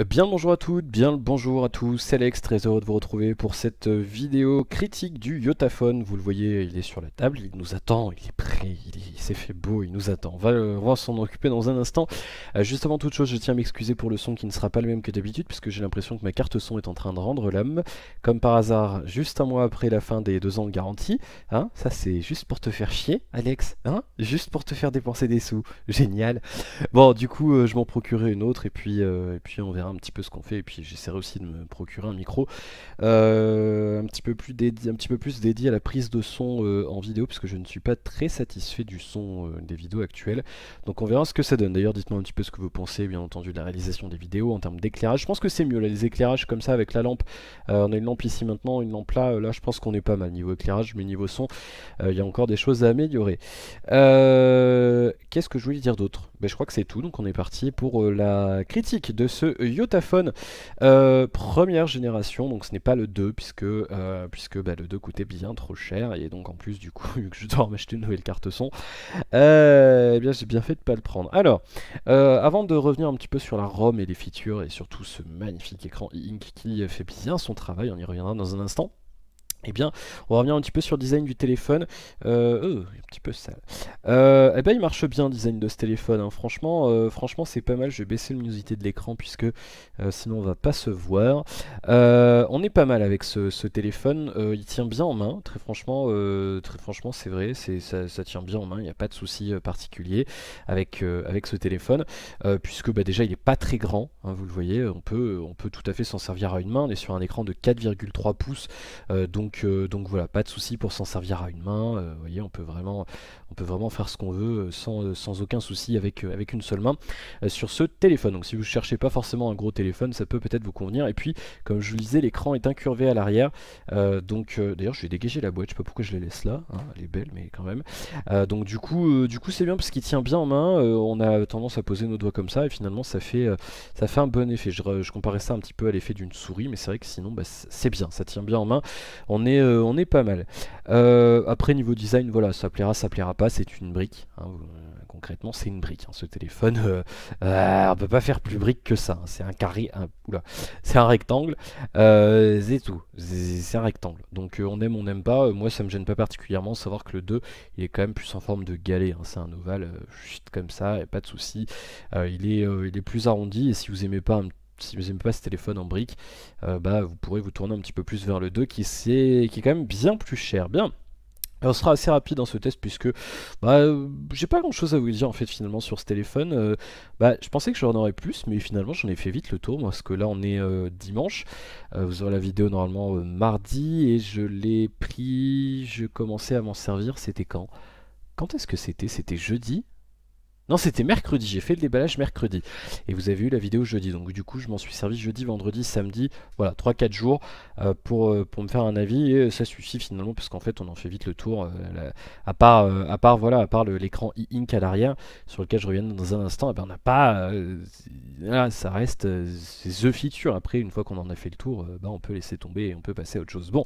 Bien le bonjour à toutes, bien le bonjour à tous, c'est Alex, très heureux de vous retrouver pour cette vidéo critique du Yotaphone. Vous le voyez, il est sur la table, il nous attend, il est prêt, il s'est fait beau, il nous attend. On va s'en occuper dans un instant. Juste avant toute chose, je tiens à m'excuser pour le son qui ne sera pas le même que d'habitude, puisque j'ai l'impression que ma carte son est en train de rendre l'âme. Comme par hasard, juste un mois après la fin des 2 ans de garantie. Hein, ça c'est juste pour te faire chier, Alex, hein, juste pour te faire dépenser des sous. Génial. Bon, du coup, je m'en procurerai une autre et puis on verra un petit peu ce qu'on fait. Et puis j'essaierai aussi de me procurer un micro un petit peu plus dédié à la prise de son en vidéo, parce que je ne suis pas très satisfait du son des vidéos actuelles. Donc on verra ce que ça donne. D'ailleurs, dites-moi un petit peu ce que vous pensez, bien entendu, de la réalisation des vidéos en termes d'éclairage. Je pense que c'est mieux là, les éclairages comme ça avec la lampe. On a une lampe ici maintenant, une lampe là. Là, je pense qu'on est pas mal niveau éclairage, mais niveau son, il y a encore des choses à améliorer. Qu'est-ce que je voulais dire d'autre? Ben, je crois que c'est tout, donc on est parti pour la critique de ce Yotaphone première génération. Donc ce n'est pas le 2, puisque bah, le 2 coûtait bien trop cher, et donc en plus du coup vu que je dois m'acheter une nouvelle carte son, eh bien j'ai bien fait de pas le prendre. Alors, avant de revenir un petit peu sur la ROM et les features et surtout ce magnifique écran e-ink qui fait bien son travail, on y reviendra dans un instant. Eh bien, on va revenir un petit peu sur le design du téléphone. Un petit peu sale. Eh ben, il marche bien le design de ce téléphone, hein. Franchement, c'est pas mal. Je vais baisser la luminosité de l'écran puisque sinon on va pas se voir. On est pas mal avec ce téléphone. Il tient bien en main. Très franchement, c'est vrai. Ça tient bien en main. Il n'y a pas de souci particulier avec ce téléphone, puisque bah, déjà il est pas très grand, hein, vous le voyez. On peut tout à fait s'en servir à une main. On est sur un écran de 4,3 pouces. Donc voilà, pas de souci pour s'en servir à une main. Vous voyez, on peut vraiment faire ce qu'on veut sans aucun souci avec une seule main sur ce téléphone. Donc si vous ne cherchez pas forcément un gros téléphone, ça peut peut-être vous convenir. Et puis, comme je vous le disais, l'écran est incurvé à l'arrière. D'ailleurs, je vais dégager la boîte. Je sais pas pourquoi je la laisse là, hein, elle est belle, mais quand même. Donc du coup, c'est bien parce qu'il tient bien en main. On a tendance à poser nos doigts comme ça et finalement ça fait un bon effet. Je comparais ça un petit peu à l'effet d'une souris, mais c'est vrai que sinon bah, c'est bien, ça tient bien en main. On est pas mal. Après niveau design, voilà, ça plaira pas, c'est une brique, hein, concrètement c'est une brique, hein, ce téléphone. On peut pas faire plus brique que ça, hein. C'est un carré, oula, c'est un rectangle, c'est tout, c'est un rectangle. Donc on aime, on n'aime pas. Moi ça me gêne pas particulièrement, savoir que le 2 il est quand même plus en forme de galet, hein. C'est un ovale, comme ça, et pas de souci. Il est plus arrondi, et si vous aimez pas ce téléphone en brique, bah, vous pourrez vous tourner un petit peu plus vers le 2 qui est quand même bien plus cher. Bien. On sera assez rapide dans ce test puisque bah, j'ai pas grand chose à vous dire en fait finalement sur ce téléphone. Bah, je pensais que j'en aurais plus, mais finalement j'en ai fait vite le tour parce que là on est dimanche. Vous aurez la vidéo normalement mardi, et je commençais à m'en servir, c'était quand? Quand est-ce que c'était? C'était jeudi? Non, c'était mercredi, j'ai fait le déballage mercredi. Et vous avez eu la vidéo jeudi. Donc du coup, je m'en suis servi jeudi, vendredi, samedi. Voilà, 3-4 jours pour me faire un avis. Et ça suffit finalement, parce qu'en fait, on en fait vite le tour. À part l'écran e-ink à l'arrière, sur lequel je reviens dans un instant, eh ben, on n'a pas... là, ça reste... c'est the feature. Après, une fois qu'on en a fait le tour, bah, on peut laisser tomber et on peut passer à autre chose. Bon,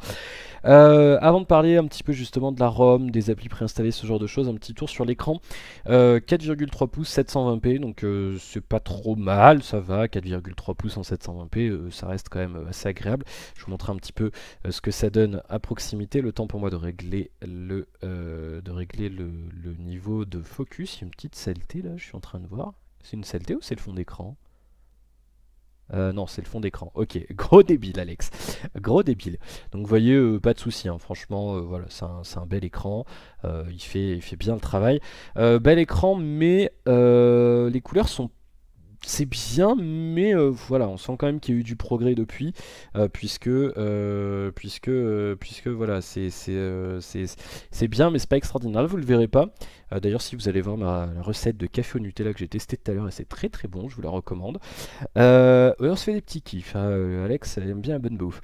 avant de parler un petit peu justement de la ROM, des applis préinstallées, ce genre de choses, un petit tour sur l'écran. 4,3 pouces 720p, donc c'est pas trop mal, ça va. 4,3 pouces en 720p, ça reste quand même assez agréable. Je vous montre un petit peu ce que ça donne à proximité. Le temps pour moi de régler le niveau de focus. Il y a une petite saleté là, je suis en train de voir. C'est une saleté ou c'est le fond d'écran? Non, c'est le fond d'écran. Ok, gros débile, Alex. Gros débile. Donc, vous voyez, pas de souci, hein. Franchement, voilà, c'est un bel écran. Il fait bien le travail. Bel écran, mais les couleurs sont. C'est bien, mais voilà, on sent quand même qu'il y a eu du progrès depuis, puisque voilà, c'est bien, mais c'est pas extraordinaire. Là, vous le verrez pas. D'ailleurs, si vous allez voir la recette de café au Nutella que j'ai testé tout à l'heure, et c'est très très bon, je vous la recommande. Ouais, on se fait des petits kiffs, hein. Alex elle aime bien la bonne bouffe.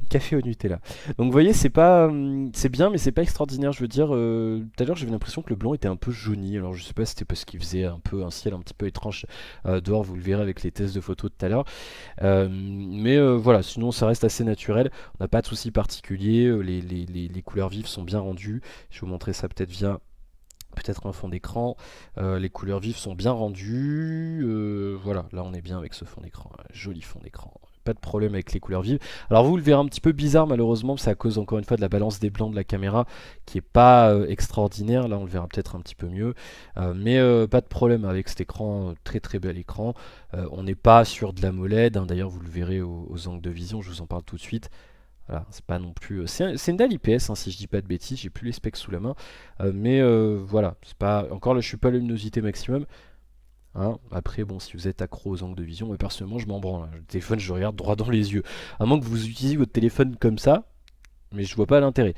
Café au Nutella. Donc vous voyez, c'est bien, mais c'est pas extraordinaire. Je veux dire, tout à l'heure j'avais l'impression que le blanc était un peu jauni. Alors je sais pas si c'était parce qu'il faisait un peu un ciel un petit peu étrange dehors. Vous le verrez avec les tests de photos tout à l'heure. Mais voilà, sinon ça reste assez naturel. On n'a pas de soucis particuliers. Les couleurs vives sont bien rendues. Je vais vous montrer ça peut-être via Peut-être un fond d'écran. Les couleurs vives sont bien rendues. Voilà, là on est bien avec ce fond d'écran. Joli fond d'écran. Pas de problème avec les couleurs vives. Alors vous le verrez un petit peu bizarre malheureusement, c'est à cause encore une fois de la balance des blancs de la caméra qui est pas extraordinaire. Là on le verra peut-être un petit peu mieux. Mais pas de problème avec cet écran, très très bel écran. On n'est pas sur de la l'AMOLED, hein. D'ailleurs vous le verrez aux angles de vision, je vous en parle tout de suite. Voilà, c'est pas non plus. C'est une dalle IPS, hein, si je dis pas de bêtises, j'ai plus les specs sous la main. Mais voilà, c'est pas. Encore là, je suis pas à la luminosité maximum. Hein. Après, bon, si vous êtes accro aux angles de vision, mais personnellement, je m'en branle. Hein. Le téléphone, je regarde droit dans les yeux. À moins que vous utilisiez votre téléphone comme ça, mais je vois pas l'intérêt.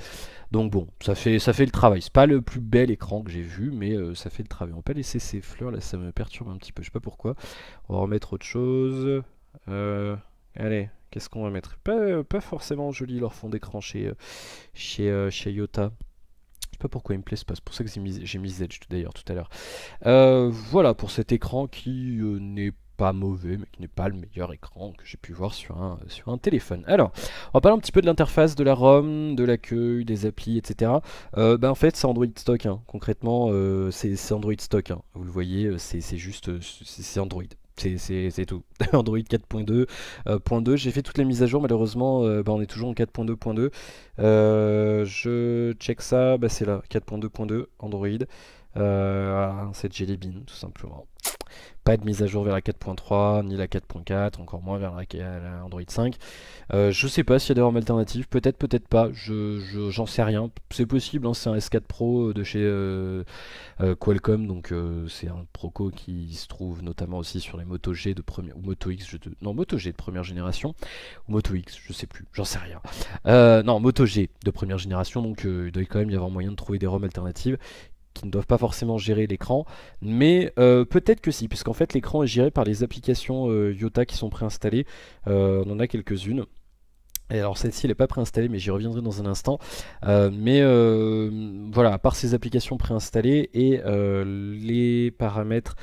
Donc bon, ça fait le travail. C'est pas le plus bel écran que j'ai vu, mais ça fait le travail. On va pas laisser ces fleurs là, ça me perturbe un petit peu. Je sais pas pourquoi. On va remettre autre chose. Allez. Qu'est-ce qu'on va mettre? Pas forcément joli leur fond d'écran chez Yota. Je sais pas pourquoi il me plaît, c'est pour ça que j'ai mis Z d'ailleurs tout à l'heure. Voilà pour cet écran qui n'est pas mauvais, mais qui n'est pas le meilleur écran que j'ai pu voir sur un téléphone. Alors, on va parler un petit peu de l'interface, de la ROM, de l'accueil, des applis, etc. En fait, c'est Android stock, hein. Concrètement, c'est Android stock, hein. Vous le voyez, c'est juste, c'est Android. C'est tout. Android 4.2.2. J'ai fait toutes les mises à jour, malheureusement, on est toujours en 4.2.2. Je check ça, c'est là, 4.2.2 Android. Voilà, c'est Jelly Bean, tout simplement. Pas de mise à jour vers la 4.3 ni la 4.4, encore moins vers la Android 5. Je sais pas s'il y a des ROM alternatives, peut-être, peut-être pas, j'en sais rien. C'est possible, hein, c'est un S4 Pro de chez Qualcomm, donc c'est un Proco qui se trouve notamment aussi sur les Moto G de première, ou Moto X, non Moto G de première génération, ou Moto X, je sais plus, j'en sais rien. Non, Moto G de première génération, donc il doit quand même y avoir moyen de trouver des ROM alternatives qui ne doivent pas forcément gérer l'écran, mais peut-être que si, puisqu'en fait l'écran est géré par les applications Yota qui sont préinstallées. On en a quelques-unes. Et alors celle-ci elle n'est pas préinstallée, mais j'y reviendrai dans un instant. Voilà, à part ces applications préinstallées et les paramètres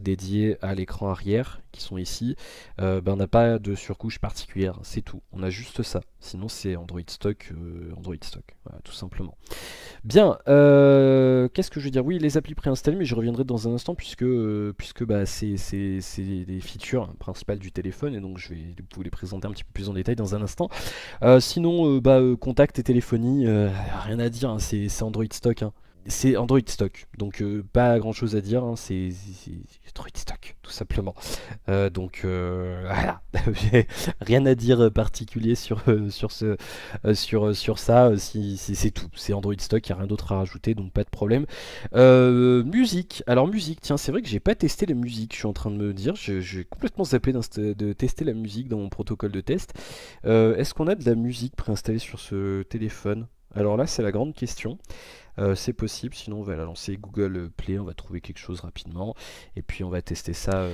dédiés à l'écran arrière qui sont ici, on n'a pas de surcouche particulière, c'est tout. On a juste ça. Sinon c'est Android stock, voilà, tout simplement. Bien, qu'est-ce que je veux dire? Oui, les applis préinstallées, mais je reviendrai dans un instant puisque c'est des features principales du téléphone et donc je vais vous les présenter un petit peu plus en détail dans un instant. Sinon, contact et téléphonie, rien à dire, hein, c'est Android stock. Hein. C'est Android stock, donc pas grand chose à dire, hein, c'est Android stock, tout simplement. Voilà, rien à dire particulier sur ça, c'est tout, c'est Android stock, il n'y a rien d'autre à rajouter, donc pas de problème. Musique, alors musique, tiens, c'est vrai que j'ai pas testé la musique, je suis en train de me dire, j'ai complètement zappé de tester la musique dans mon protocole de test. Est-ce qu'on a de la musique préinstallée sur ce téléphone? Alors là, c'est la grande question. C'est possible, sinon on va la lancer Google Play, on va trouver quelque chose rapidement et puis on va tester ça.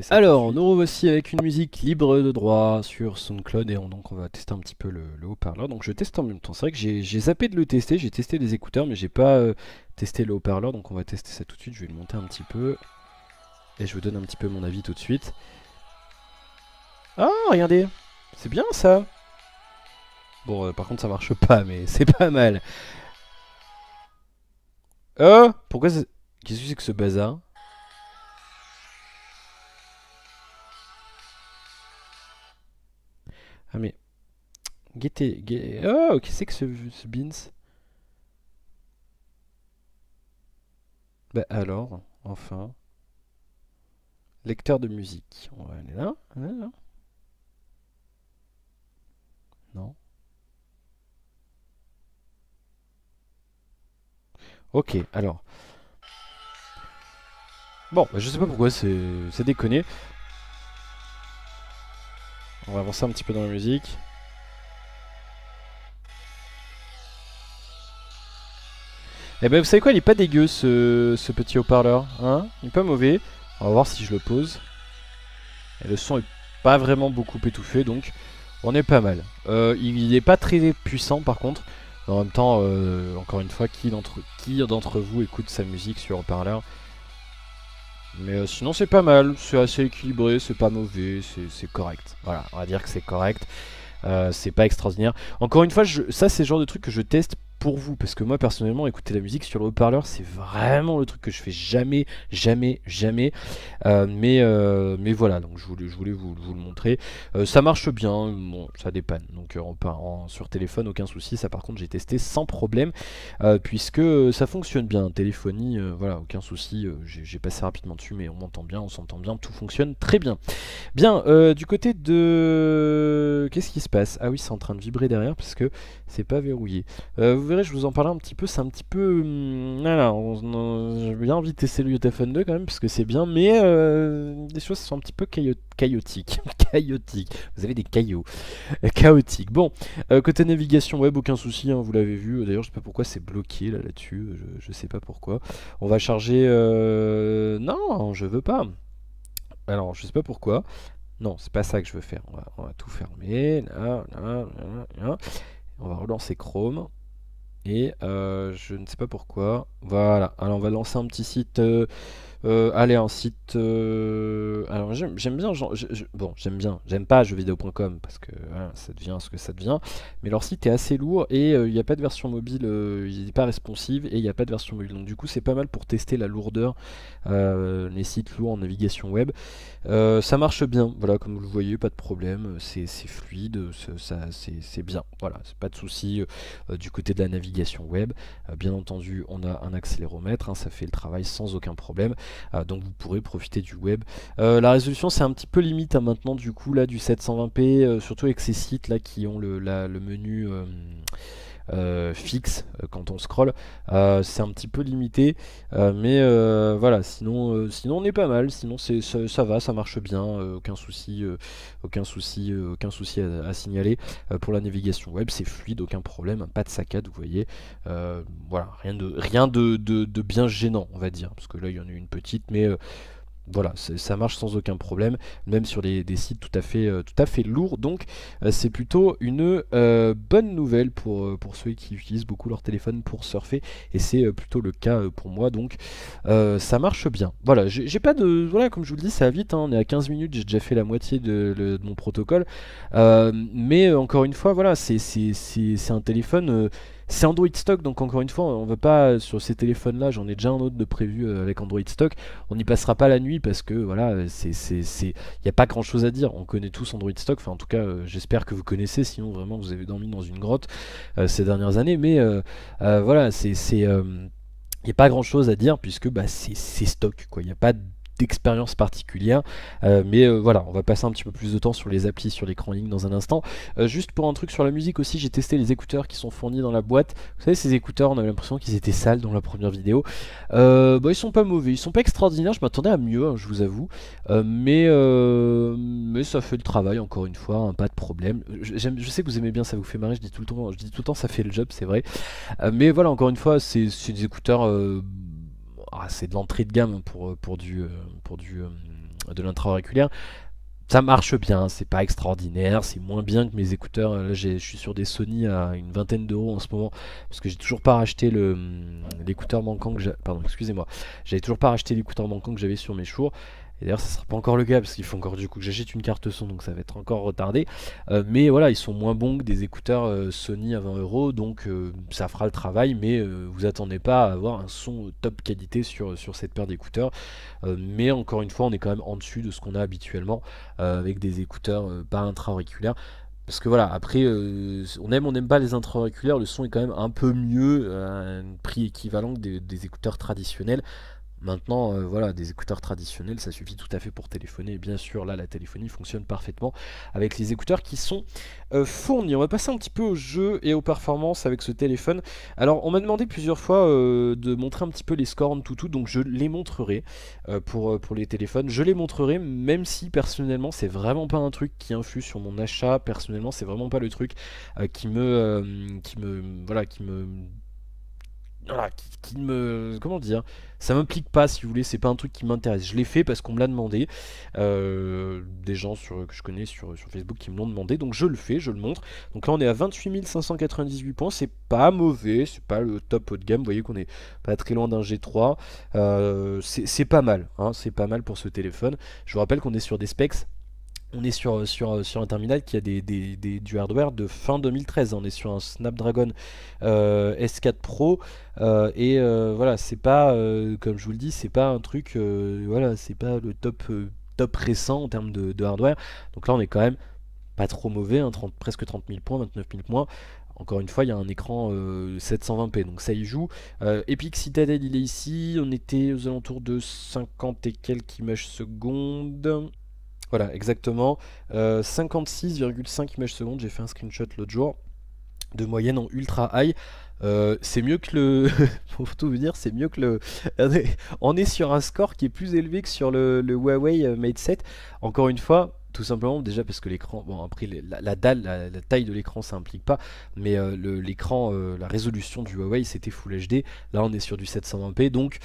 Alors, nous revoici avec une musique libre de droit sur SoundCloud et donc on va tester un petit peu le haut-parleur. Donc je teste en même temps. C'est vrai que j'ai zappé de le tester, j'ai testé les écouteurs, mais j'ai pas testé le haut-parleur, donc on va tester ça tout de suite. Je vais le monter un petit peu et je vous donne un petit peu mon avis tout de suite. Ah, regardez, c'est bien ça. Bon, par contre ça marche pas, mais c'est pas mal. Pourquoi c'est... Qu'est-ce que c'est que ce bazar? Ah mais... Oh, qu'est-ce que c'est que ce Beans? Bah alors, enfin... Lecteur de musique. On va aller là. Là. Non. Ok, alors... Bon, je sais pas pourquoi c'est déconné. On va avancer un petit peu dans la musique. Eh ben vous savez quoi, il est pas dégueu ce petit haut-parleur, hein? Il est pas mauvais. On va voir si je le pose. Et le son est pas vraiment beaucoup étouffé, donc on est pas mal. Il est pas très puissant par contre. En même temps, encore une fois, qui d'entre vous écoute sa musique sur haut-parleur? Mais sinon c'est pas mal, c'est assez équilibré, c'est pas mauvais, c'est correct. Voilà, on va dire que c'est correct. C'est pas extraordinaire. Encore une fois, ça c'est le genre de truc que je teste pour vous, parce que moi personnellement écouter la musique sur le haut-parleur c'est vraiment le truc que je fais jamais, jamais, jamais. Mais voilà, donc je voulais vous le montrer. Ça marche bien, bon, ça dépanne. Donc sur téléphone, aucun souci. Ça par contre j'ai testé sans problème, puisque ça fonctionne bien. Téléphonie, voilà, aucun souci. J'ai passé rapidement dessus, mais on m'entend bien, on s'entend bien, tout fonctionne très bien. Bien, du côté de... Qu'est-ce qui se passe? Ah oui, c'est en train de vibrer derrière, parce que c'est pas verrouillé. Vous verrez, je vous en parle un petit peu, c'est un petit peu... voilà, j'ai bien envie de tester le Yotaphone 2 quand même, parce que c'est bien, mais les choses sont un petit peu chaotiques. Chaotiques. Vous avez des caillots. Chaotiques. Bon, côté navigation web, aucun souci, hein, vous l'avez vu. D'ailleurs, je sais pas pourquoi c'est bloqué là-dessus, je sais pas pourquoi. On va charger... Non, je veux pas. Alors, je sais pas pourquoi. Non, c'est pas ça que je veux faire. On va tout fermer. Là, là, là, là. On va relancer Chrome. Et je ne sais pas pourquoi. Voilà. Alors on va lancer un petit site. Allez, un site. Alors j'aime bien. Bon, j'aime bien. J'aime pas jeuxvideo.com parce que voilà, ça devient ce que ça devient. Mais leur site est assez lourd et il n'y a pas de version mobile. Il n'est pas responsive et il n'y a pas de version mobile. Donc du coup, c'est pas mal pour tester la lourdeur. Les sites lourds en navigation web. Ça marche bien. Voilà, comme vous le voyez, pas de problème. C'est fluide. C'est bien. Voilà, c'est pas de souci du côté de la navigation web. Bien entendu, on a un accéléromètre. Hein, ça fait le travail sans aucun problème. Donc vous pourrez profiter du web. La résolution c'est un petit peu limite hein, maintenant du coup là du 720p, surtout avec ces sites là qui ont le menu fixe quand on scrolle, c'est un petit peu limité, mais voilà, sinon on est pas mal, sinon ça va, ça marche bien, aucun souci, aucun souci à signaler. Pour la navigation web c'est fluide, aucun problème, pas de saccade, vous voyez. Voilà, rien de bien gênant on va dire, parce que là il y en a une petite, mais voilà, ça marche sans aucun problème, même sur des sites tout à fait lourds, donc c'est plutôt une bonne nouvelle pour ceux qui utilisent beaucoup leur téléphone pour surfer, et c'est plutôt le cas pour moi, donc ça marche bien. Voilà, j'ai pas de... Voilà, comme je vous le dis, ça va vite, hein, on est à 15 minutes, j'ai déjà fait la moitié de mon protocole, mais encore une fois, voilà, c'est un téléphone... c'est Android stock, donc encore une fois, on va pas sur ces téléphones là, j'en ai déjà un autre de prévu avec Android stock, on n'y passera pas la nuit parce que voilà, il n'y a pas grand chose à dire, on connaît tous Android stock, enfin en tout cas j'espère que vous connaissez, sinon vraiment vous avez dormi dans une grotte ces dernières années, mais voilà, il n'y a pas grand chose à dire puisque bah, c'est stock, quoi, il n'y a pas d'expérience particulière, mais voilà, on va passer un petit peu plus de temps sur les applis, sur l'écran ligne dans un instant. Juste pour un truc sur la musique aussi, j'ai testé les écouteurs qui sont fournis dans la boîte. Vous savez, ces écouteurs, on avait l'impression qu'ils étaient sales dans la première vidéo. Bah, ils sont pas mauvais, ils sont pas extraordinaires, je m'attendais à mieux, hein, je vous avoue, mais ça fait le travail encore une fois, hein, pas de problème. Je sais que vous aimez bien, ça vous fait marrer, je dis tout le temps ça fait le job, c'est vrai. Mais voilà, encore une fois, c'est des écouteurs... c'est de l'entrée de gamme de l'intra-auriculaire. Ça marche bien, c'est pas extraordinaire, c'est moins bien que mes écouteurs. Là, je suis sur des Sony à une vingtaine d'euros en ce moment, parce que j'ai toujours pas racheté l'écouteur manquant que j'ai. Pardon, excusez-moi. J'avais toujours pas racheté l'écouteur manquant que j'avais sur mes Shure. Et d'ailleurs, ça sera pas encore le cas, parce qu'il faut encore du coup que j'achète une carte son, donc ça va être encore retardé. Mais voilà, ils sont moins bons que des écouteurs Sony à 20 euros, donc ça fera le travail, mais vous attendez pas à avoir un son top qualité sur cette paire d'écouteurs. Mais encore une fois, on est quand même en dessus de ce qu'on a habituellement avec des écouteurs pas intra-auriculaires. Parce que voilà, après, on n'aime pas les intra-auriculaires, le son est quand même un peu mieux, à un prix équivalent que des écouteurs traditionnels. Maintenant, voilà, des écouteurs traditionnels, ça suffit tout à fait pour téléphoner. Et bien sûr, là, la téléphonie fonctionne parfaitement avec les écouteurs qui sont fournis. On va passer un petit peu au jeu et aux performances avec ce téléphone. Alors, on m'a demandé plusieurs fois de montrer un petit peu les scores en tout, donc je les montrerai pour les téléphones. Je les montrerai, même si personnellement, c'est vraiment pas un truc qui influe sur mon achat. Personnellement, c'est vraiment pas le truc voilà, qui me... Comment dire? Ça m'implique pas, si vous voulez, c'est pas un truc qui m'intéresse. Je l'ai fait parce qu'on me l'a demandé. Des gens que je connais sur Facebook qui me l'ont demandé, donc je le fais, je le montre. Donc là, on est à 28 598 points, c'est pas mauvais, c'est pas le top haut de gamme. Vous voyez qu'on est pas très loin d'un G3. C'est pas mal, hein, c'est pas mal pour ce téléphone. Je vous rappelle qu'on est sur des specs On est sur un terminal qui a du hardware de fin 2013. On est sur un Snapdragon S4 Pro. Voilà, c'est pas, comme je vous le dis, c'est pas un truc, voilà, c'est pas le top récent en termes de hardware. Donc là, on est quand même pas trop mauvais, hein, presque 30 000 points, 29 000 points. Encore une fois, il y a un écran 720p, donc ça y joue. Epic Citadel, il est ici. On était aux alentours de 50 et quelques images secondes. Voilà, exactement. 56,5 images secondes. J'ai fait un screenshot l'autre jour de moyenne en ultra high. C'est mieux que le. Pour tout vous dire, c'est mieux que le. On est sur un score qui est plus élevé que sur le Huawei Mate 7. Encore une fois. Tout simplement déjà parce que l'écran, bon après la dalle, la taille de l'écran ça implique pas, mais l'écran, la résolution du Huawei c'était Full HD, là on est sur du 720p donc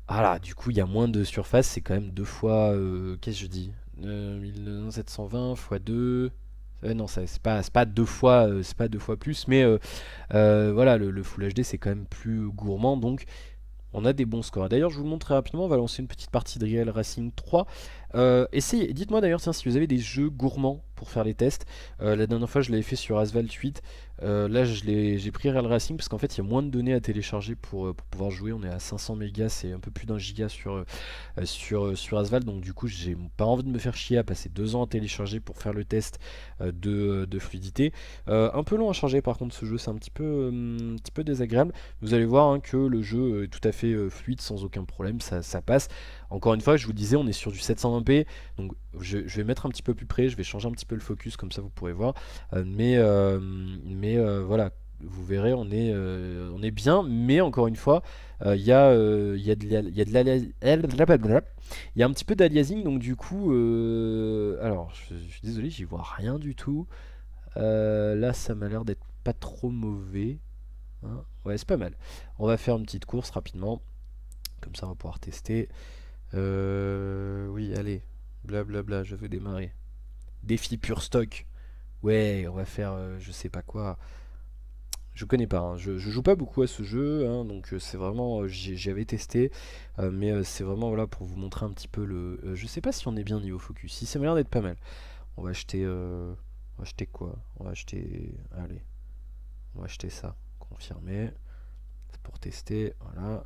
voilà, du coup il y a moins de surface, c'est quand même deux fois, qu'est-ce que je dis 1720 x 2, non c'est pas deux fois, c'est pas deux fois plus, mais voilà le Full HD c'est quand même plus gourmand donc on a des bons scores. D'ailleurs, je vous le montre très rapidement. On va lancer une petite partie de Real Racing 3. Essayez, dites-moi d'ailleurs si vous avez des jeux gourmands pour faire les tests. La dernière fois, je l'avais fait sur Asphalt 8. Là, j'ai pris Real Racing parce qu'en fait, il y a moins de données à télécharger pour pouvoir jouer. On est à 500 mégas, c'est un peu plus d'un giga sur Asphalt. Donc, du coup, j'ai pas envie de me faire chier à passer 2 ans à télécharger pour faire le test de fluidité. Un peu long à charger, par contre, ce jeu, c'est un petit peu désagréable. Vous allez voir hein, que le jeu est tout à fait fluide sans aucun problème, ça passe. Encore une fois, je vous disais, on est sur du 720p, donc je vais mettre un petit peu plus près, je vais changer un petit peu le focus, comme ça vous pourrez voir. Voilà, vous verrez, on est bien, mais encore une fois, il y a un petit peu d'aliasing, donc du coup, alors je suis désolé, j'y vois rien du tout. Là, ça m'a l'air d'être pas trop mauvais. Hein. Ouais, c'est pas mal. On va faire une petite course rapidement. Comme ça, on va pouvoir tester. Oui, allez. Blablabla, je veux démarrer. Défi pur stock. Ouais, on va faire je sais pas quoi. Je connais pas, hein. Je joue pas beaucoup à ce jeu, hein, donc c'est vraiment, j'avais testé, mais c'est vraiment voilà pour vous montrer un petit peu le. Je sais pas si on est bien niveau focus. Si ça m'a l'air d'être pas mal. On va acheter, quoi? On va acheter, allez, on va acheter ça. Confirmer. C'est pour tester, voilà.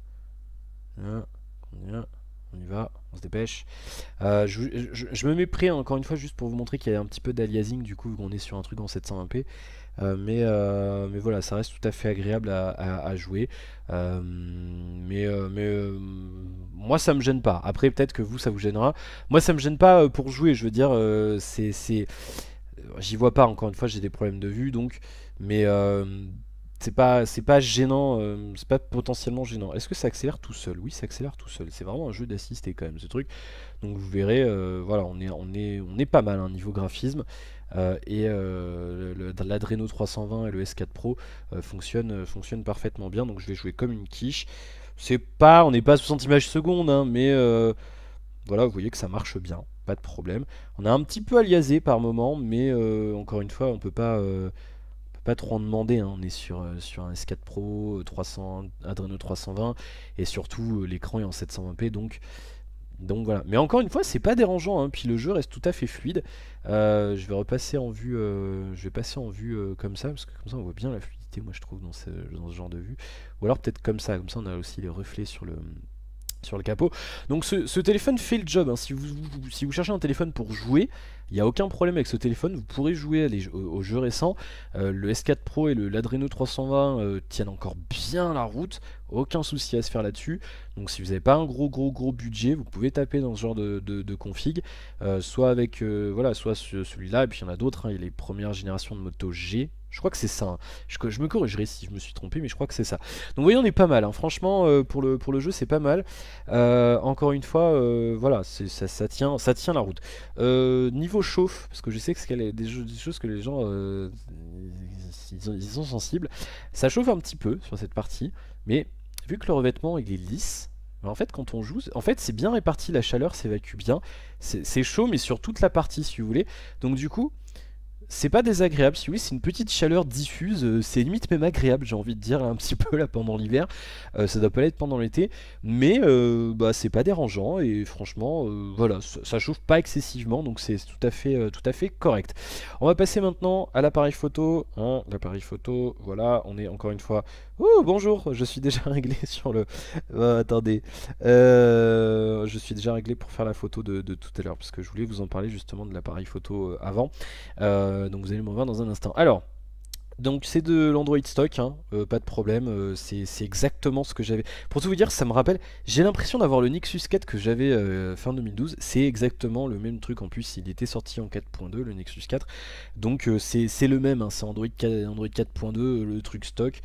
On y va, on se dépêche. Je me mets prêt hein, encore une fois juste pour vous montrer qu'il y a un petit peu d'aliasing du coup on est sur un truc en 720p. Mais voilà, ça reste tout à fait agréable à jouer. Moi ça me gêne pas. Après peut-être que vous ça vous gênera. Moi ça me gêne pas pour jouer. Je veux dire, j'y vois pas. Encore une fois j'ai des problèmes de vue donc. Mais c'est pas gênant, c'est pas potentiellement gênant. Est-ce que ça accélère tout seul? Oui, ça accélère tout seul. C'est vraiment un jeu d'assister quand même ce truc. Donc vous verrez, voilà, on est pas mal hein, niveau graphisme. L'Adreno 320 et le S4 Pro fonctionnent parfaitement bien. Donc je vais jouer comme une quiche. On n'est pas à 60 images secondes, hein, mais voilà, vous voyez que ça marche bien, pas de problème. On a un petit peu aliasé par moment, mais encore une fois, on peut pas trop en demander, hein. On est sur un S4 Pro 300, Adreno 320 et surtout l'écran est en 720p donc voilà. Mais encore une fois c'est pas dérangeant hein. Puis le jeu reste tout à fait fluide. Je vais repasser en vue, je vais passer en vue comme ça parce que comme ça on voit bien la fluidité moi je trouve dans ce genre de vue. Ou alors peut-être comme ça on a aussi les reflets sur le capot. Donc ce téléphone fait le job, hein. Si vous cherchez un téléphone pour jouer, il n'y a aucun problème avec ce téléphone, vous pourrez jouer aux jeux récents. Le S4 Pro et l'Adreno 320 tiennent encore bien la route, aucun souci à se faire là-dessus. Donc si vous n'avez pas un gros budget, vous pouvez taper dans ce genre de config, soit avec voilà, soit celui-là, et puis il y en a d'autres, hein. Il y a les premières générations de Moto G. Je crois que c'est ça, hein. Je me corrigerai si je me suis trompé, mais je crois que c'est ça. Donc vous voyez, on est pas mal, hein. Franchement, pour le jeu, c'est pas mal. Encore une fois, voilà, ça tient la route. Niveau chauffe, parce que je sais que c'est des choses que les gens ils sont sensibles, ça chauffe un petit peu sur cette partie, mais vu que le revêtement il est lisse, en fait quand on joue, en fait c'est bien réparti, la chaleur s'évacue bien, c'est chaud mais sur toute la partie si vous voulez, donc du coup C'est pas désagréable, si oui, c'est une petite chaleur diffuse, c'est limite même agréable, j'ai envie de dire, un petit peu là pendant l'hiver. Ça doit pas l'être pendant l'été, mais bah, c'est pas dérangeant et franchement, voilà, ça chauffe pas excessivement, donc c'est tout à fait correct. On va passer maintenant à l'appareil photo, hein, l'appareil photo, voilà, on est encore une fois. Oh bonjour, je suis déjà réglé sur le. Attendez, je suis déjà réglé pour faire la photo de tout à l'heure, parce que je voulais vous en parler justement de l'appareil photo avant. Donc vous allez me voir dans un instant. Alors, donc c'est de l'Android stock, hein, pas de problème, c'est exactement ce que j'avais. Pour tout vous dire, ça me rappelle, j'ai l'impression d'avoir le Nexus 4 que j'avais fin 2012, c'est exactement le même truc en plus, il était sorti en 4.2, le Nexus 4, donc c'est le même, hein, c'est Android 4.2, le truc stock,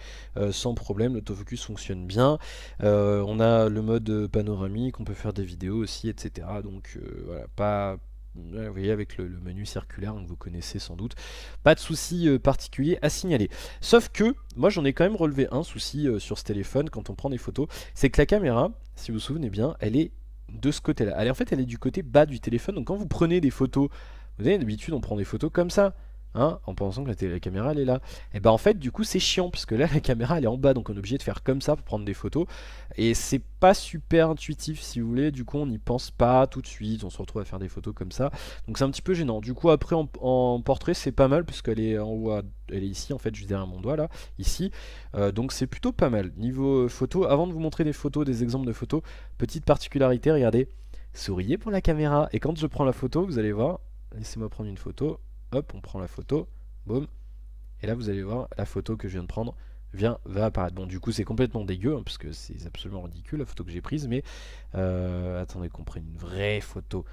sans problème, l'autofocus fonctionne bien, on a le mode panoramique, on peut faire des vidéos aussi, etc. Donc voilà, pas. Vous voyez avec le menu circulaire que vous connaissez sans doute, pas de souci particulier à signaler. Sauf que moi j'en ai quand même relevé un souci sur ce téléphone quand on prend des photos, c'est que la caméra, si vous vous souvenez bien, elle est de ce côté-là. En fait elle est du côté bas du téléphone, donc quand vous prenez des photos, vous avez d'habitude on prend des photos comme ça. Hein, en pensant que la caméra elle est là. Et ben en fait du coup c'est chiant parce que là la caméra elle est en bas donc on est obligé de faire comme ça pour prendre des photos et c'est pas super intuitif si vous voulez, du coup on n'y pense pas tout de suite, on se retrouve à faire des photos comme ça donc c'est un petit peu gênant. Du coup après en portrait c'est pas mal puisqu'elle est en haut, elle est ici en fait juste derrière mon doigt là, ici. Donc c'est plutôt pas mal. Niveau photo, avant de vous montrer des photos, des exemples de photos, petite particularité, regardez, souriez pour la caméra et quand je prends la photo vous allez voir, laissez-moi prendre une photo. Hop, on prend la photo, boum, et là vous allez voir la photo que je viens de prendre va apparaître. Bon du coup c'est complètement dégueu hein, parce que c'est absolument ridicule la photo que j'ai prise, mais attendez qu'on prenne une vraie photo.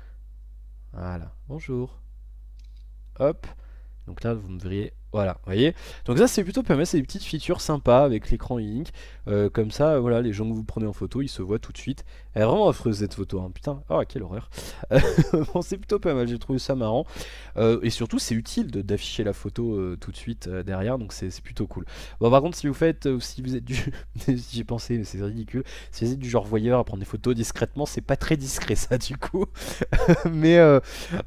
Voilà, bonjour. Hop, donc là vous me verriez, voilà, vous voyez. Donc ça c'est plutôt pas mal, c'est des petites features sympas avec l'écran e-ink. Comme ça, voilà, les gens que vous prenez en photo, ils se voient tout de suite. Elle est vraiment affreuse cette photo, hein, putain, oh quelle horreur. Bon c'est plutôt pas mal, j'ai trouvé ça marrant. Et surtout c'est utile d'afficher la photo tout de suite derrière, donc c'est plutôt cool. Bon par contre si vous faites, si vous êtes du... J'y ai pensé mais c'est ridicule. Si vous êtes du genre voyeur à prendre des photos discrètement, c'est pas très discret ça du coup. Mais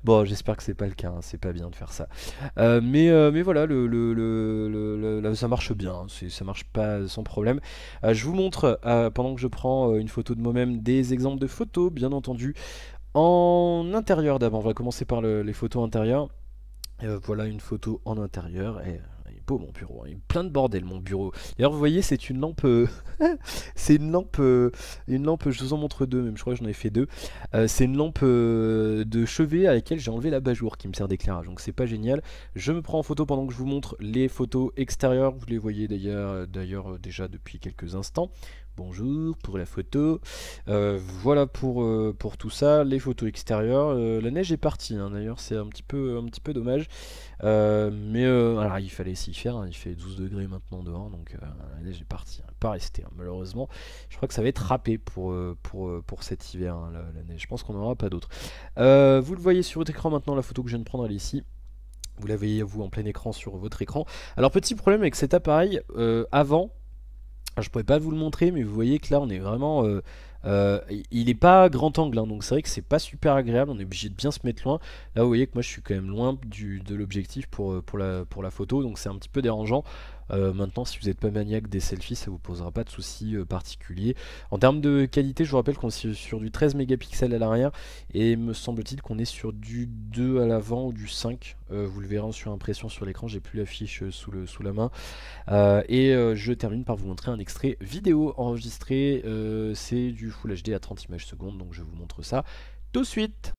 bon j'espère que c'est pas le cas, hein, c'est pas bien de faire ça. Mais voilà, ça marche bien, hein, ça marche pas sans problème. Je vous montre, pendant que je prends une photo de moi-même, des exemples de photos, bien entendu, en intérieur d'abord. On va commencer par les photos intérieures. Voilà une photo en intérieur. Et, il est beau mon bureau, hein, il est plein de bordel mon bureau. D'ailleurs vous voyez c'est une lampe, c'est une lampe, je vous en montre deux même, je crois que j'en ai fait deux. C'est une lampe de chevet à laquelle j'ai enlevé l'abat-jour qui me sert d'éclairage, donc c'est pas génial. Je me prends en photo pendant que je vous montre les photos extérieures, vous les voyez d'ailleurs déjà depuis quelques instants. Bonjour pour la photo. Voilà pour tout ça, les photos extérieures. La neige est partie, hein, d'ailleurs c'est un petit peu dommage. Mais alors, il fallait s'y faire, hein, il fait 12 degrés maintenant dehors, donc la neige est partie, hein, pas rester, hein, malheureusement. Je crois que ça va être râpé pour cet hiver, hein, la neige. Je pense qu'on n'en aura pas d'autre. Vous le voyez sur votre écran maintenant, la photo que je viens de prendre elle est ici. Vous la voyez vous en plein écran sur votre écran. Alors petit problème avec cet appareil, avant, je pourrais pas vous le montrer, mais vous voyez que là on est vraiment... il est pas grand angle, hein, donc c'est vrai que c'est pas super agréable, on est obligé de bien se mettre loin. Là vous voyez que moi je suis quand même loin de l'objectif pour la photo, donc c'est un petit peu dérangeant. Maintenant si vous n'êtes pas maniaque des selfies, ça vous posera pas de soucis particuliers. En termes de qualité, je vous rappelle qu'on est sur du 13 mégapixels à l'arrière, et me semble-t-il qu'on est sur du 2 à l'avant ou du 5. Vous le verrez sur impression sur l'écran, j'ai plus la fiche sous la main. Je termine par vous montrer un extrait vidéo enregistré, c'est du Full HD à 30 images secondes, donc je vous montre ça tout de suite.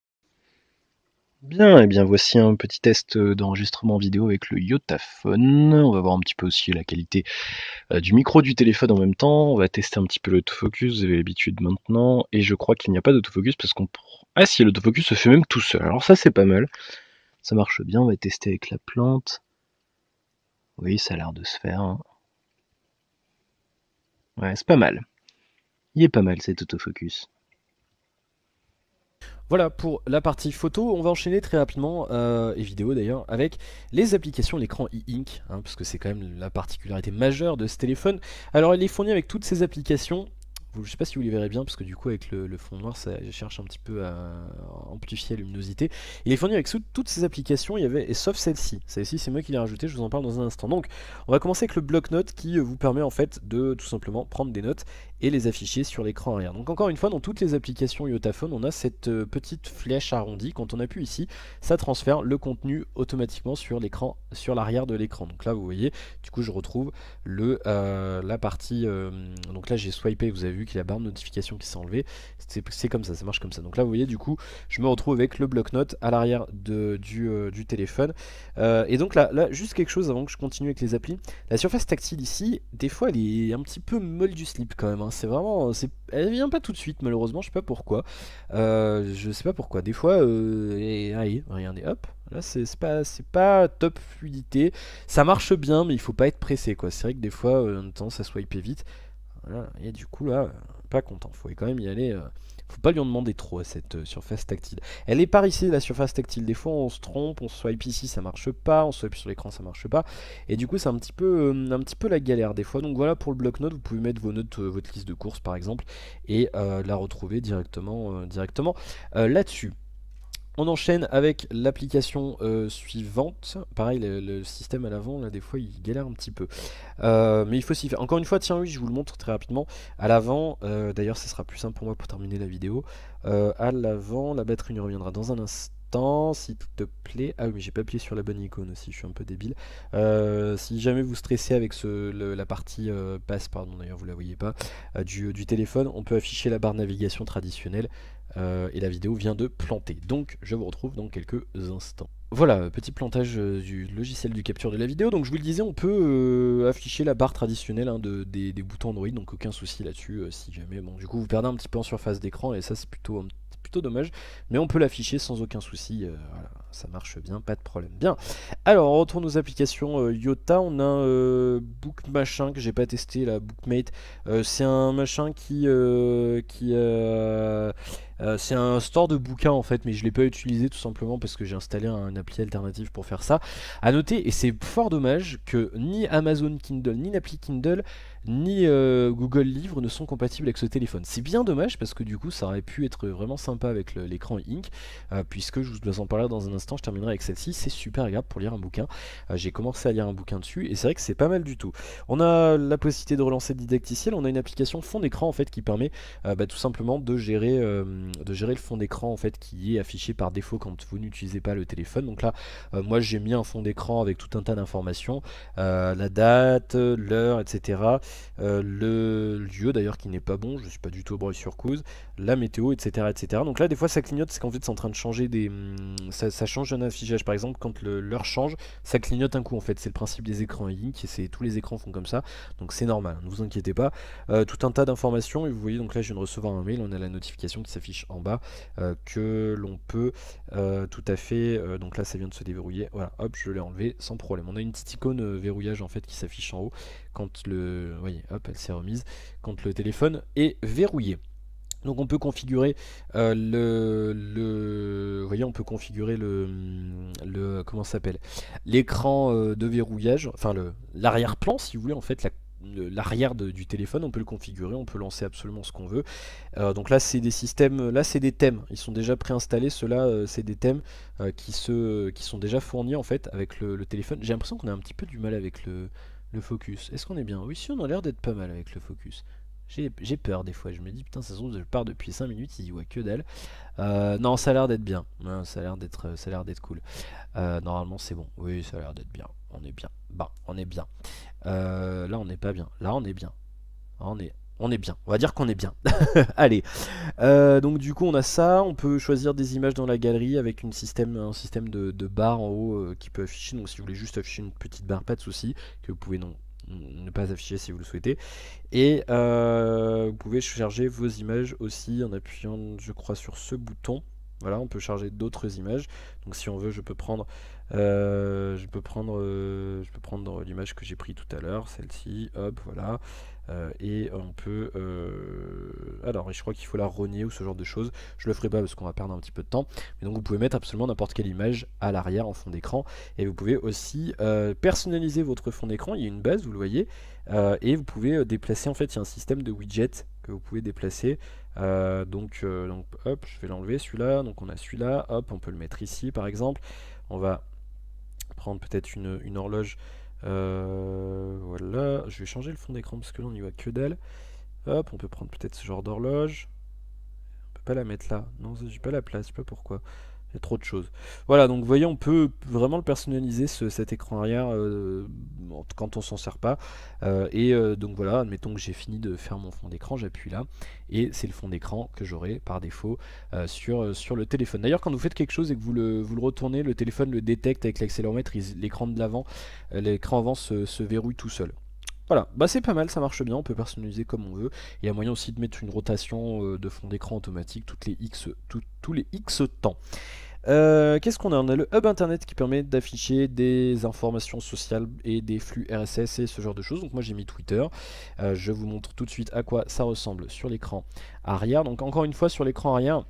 Bien, et bien voici un petit test d'enregistrement vidéo avec le Yotaphone. On va voir un petit peu aussi la qualité du micro du téléphone en même temps. On va tester un petit peu l'autofocus, vous avez l'habitude maintenant. Et je crois qu'il n'y a pas d'autofocus parce qu'on... Ah si, l'autofocus se fait même tout seul. Alors ça c'est pas mal. Ça marche bien, on va tester avec la plante. Oui, ça a l'air de se faire. Hein. Ouais, c'est pas mal. Il est pas mal cet autofocus. Voilà pour la partie photo, on va enchaîner très rapidement, et vidéo d'ailleurs, avec les applications, l'écran e-ink, hein, parce que c'est quand même la particularité majeure de ce téléphone. Alors il est fourni avec toutes ces applications, Je sais pas si vous les verrez bien parce que du coup avec le fond noir ça je cherche un petit peu à amplifier la luminosité. Il est fourni avec toutes ces applications, il y avait, et sauf celle-ci. Celle-ci c'est moi qui l'ai rajoutée, je vous en parle dans un instant. Donc on va commencer avec le bloc-notes qui vous permet en fait de tout simplement prendre des notes et les afficher sur l'écran arrière. Donc encore une fois dans toutes les applications Yotaphone on a cette petite flèche arrondie, quand on appuie ici ça transfère le contenu automatiquement sur l'écran, sur l'arrière de l'écran. Donc là vous voyez, du coup je retrouve la partie, donc là j'ai swipé, vous avez vu qu'il y a la barre de notification qui s'est enlevée, c'est comme ça marche comme ça. Donc là vous voyez du coup je me retrouve avec le bloc-notes à l'arrière du téléphone. Et donc là juste quelque chose avant que je continue avec les applis, la surface tactile ici des fois elle est un petit peu molle du slip quand même, hein. C'est vraiment, elle vient pas tout de suite malheureusement, je sais pas pourquoi. Je sais pas pourquoi, des fois et allez, regardez, hop, là c'est pas top fluidité, ça marche bien mais il faut pas être pressé quoi. C'est vrai que des fois on a tendance à swiper vite, voilà, et du coup là pas content, faut quand même y aller, faut pas lui en demander trop à cette surface tactile. Elle est par ici la surface tactile, des fois on se trompe, on swipe ici ça marche pas, on swipe sur l'écran ça marche pas, et du coup c'est un petit peu la galère des fois. Donc voilà pour le bloc-notes, vous pouvez mettre vos notes, votre liste de courses par exemple, et la retrouver directement, là-dessus. On enchaîne avec l'application suivante. Pareil, le système à l'avant, là, des fois, il galère un petit peu. Mais il faut s'y faire. Encore une fois, tiens, oui, je vous le montre très rapidement. À l'avant, d'ailleurs, ce sera plus simple pour moi pour terminer la vidéo. À l'avant, la batterie nous reviendra dans un instant, s'il te plaît. Ah oui, mais j'ai pas appuyé sur la bonne icône aussi, je suis un peu débile. Si jamais vous stressez avec la partie passe, pardon, d'ailleurs, vous la voyez pas, du téléphone, on peut afficher la barre navigation traditionnelle. Et la vidéo vient de planter. Donc je vous retrouve dans quelques instants. Voilà, petit plantage du logiciel de capture de la vidéo. Donc je vous le disais, on peut afficher la barre traditionnelle, hein, des boutons Android, donc aucun souci là-dessus. Si jamais, bon, du coup vous perdez un petit peu en surface d'écran et ça c'est plutôt dommage, mais on peut l'afficher sans aucun souci. Voilà, ça marche bien, pas de problème. Bien, alors on retourne aux applications Yota. On a Book machin que j'ai pas testé, la Bookmate. C'est un machin c'est un store de bouquins en fait, mais je l'ai pas utilisé tout simplement parce que j'ai installé une appli alternative pour faire ça. À noter, et c'est fort dommage, que ni Amazon Kindle, ni l'appli Kindle, ni Google Livres ne sont compatibles avec ce téléphone. C'est bien dommage parce que du coup ça aurait pu être vraiment sympa avec l'écran Ink, puisque je vous en parlerai dans un instant, je terminerai avec celle-ci. C'est super agréable pour lire un bouquin. J'ai commencé à lire un bouquin dessus et c'est vrai que c'est pas mal du tout. On a la possibilité de relancer le didacticiel, on a une application fond d'écran en fait qui permet tout simplement de gérer le fond d'écran en fait qui est affiché par défaut quand vous n'utilisez pas le téléphone. Donc là moi j'ai mis un fond d'écran avec tout un tas d'informations, la date, l'heure, etc. Le lieu d'ailleurs qui n'est pas bon, je suis pas du tout au Breuil-sur-Couze, la météo, etc. Donc là des fois ça clignote, c'est qu'en fait c'est en train de changer ça change un affichage. Par exemple quand l'heure change, ça clignote un coup en fait, c'est le principe des écrans Ink, et tous les écrans font comme ça, donc c'est normal, ne vous inquiétez pas. Tout un tas d'informations, et vous voyez donc là je viens de recevoir un mail, on a la notification qui s'affiche en bas, que l'on peut tout à fait, donc là ça vient de se déverrouiller, voilà, hop, je l'ai enlevé sans problème. On a une petite icône verrouillage en fait qui s'affiche en haut quand vous voyez, hop, elle s'est remise quand le téléphone est verrouillé. Donc on peut configurer vous voyez, on peut configurer comment ça s'appelle, l'écran de verrouillage, enfin l'arrière-plan si vous voulez, en fait l'arrière du téléphone, on peut le configurer, on peut lancer absolument ce qu'on veut. Donc là c'est des systèmes, là c'est des thèmes, ils sont déjà préinstallés, ceux-là c'est des thèmes qui sont déjà fournis en fait avec le téléphone. J'ai l'impression qu'on a un petit peu du mal avec le focus. Est-ce qu'on est bien? Oui, si, on a l'air d'être pas mal avec le focus. J'ai peur des fois, je me dis putain ça se trouve je pars depuis 5 minutes, il dit ouais que dalle. Non, ça a l'air d'être bien, ouais, ça a l'air d'être cool. Normalement c'est bon, oui ça a l'air d'être bien, on est bien, bah on est bien. Là on n'est pas bien, là on est bien, on est bien, on va dire qu'on est bien. Allez, donc du coup on a ça, on peut choisir des images dans la galerie avec un système de barre en haut qui peut afficher, donc si vous voulez juste afficher une petite barre, pas de souci, que vous pouvez ne pas afficher si vous le souhaitez. Et vous pouvez charger vos images aussi en appuyant je crois sur ce bouton. Voilà, on peut charger d'autres images. Donc si on veut, je peux prendre l'image que j'ai pris tout à l'heure, celle-ci, hop, voilà. Et on peut... alors, et je crois qu'il faut la rogner ou ce genre de choses. Je le ferai pas parce qu'on va perdre un petit peu de temps. Mais donc vous pouvez mettre absolument n'importe quelle image à l'arrière en fond d'écran. Et vous pouvez aussi personnaliser votre fond d'écran. Il y a une base, vous le voyez. Et vous pouvez déplacer, en fait, il y a un système de widgets que vous pouvez déplacer. Donc, hop, je vais l'enlever celui-là. Donc on a celui-là, hop, on peut le mettre ici par exemple. On va prendre peut-être une horloge. Voilà, je vais changer le fond d'écran parce que là on n'y voit que dalle. Hop, on peut prendre peut-être ce genre d'horloge. On peut pas la mettre là. Non, j'ai pas la place, je sais pas pourquoi. Il y a trop de choses. Voilà, donc vous voyez, on peut vraiment le personnaliser, cet écran arrière, quand on s'en sert pas. Donc voilà, admettons que j'ai fini de faire mon fond d'écran, j'appuie là, et c'est le fond d'écran que j'aurai par défaut sur le téléphone. D'ailleurs, quand vous faites quelque chose et que vous le retournez, le téléphone le détecte avec l'accéléromètre, l'écran de l'avant, l'écran avant se verrouille tout seul. Voilà, bah c'est pas mal, ça marche bien, on peut personnaliser comme on veut. Il y a moyen aussi de mettre une rotation de fond d'écran automatique tous les X temps. Qu'est-ce qu'on a? On a le hub internet qui permet d'afficher des informations sociales et des flux RSS et ce genre de choses. Donc moi j'ai mis Twitter. Je vous montre tout de suite à quoi ça ressemble sur l'écran arrière. Donc encore une fois sur l'écran arrière,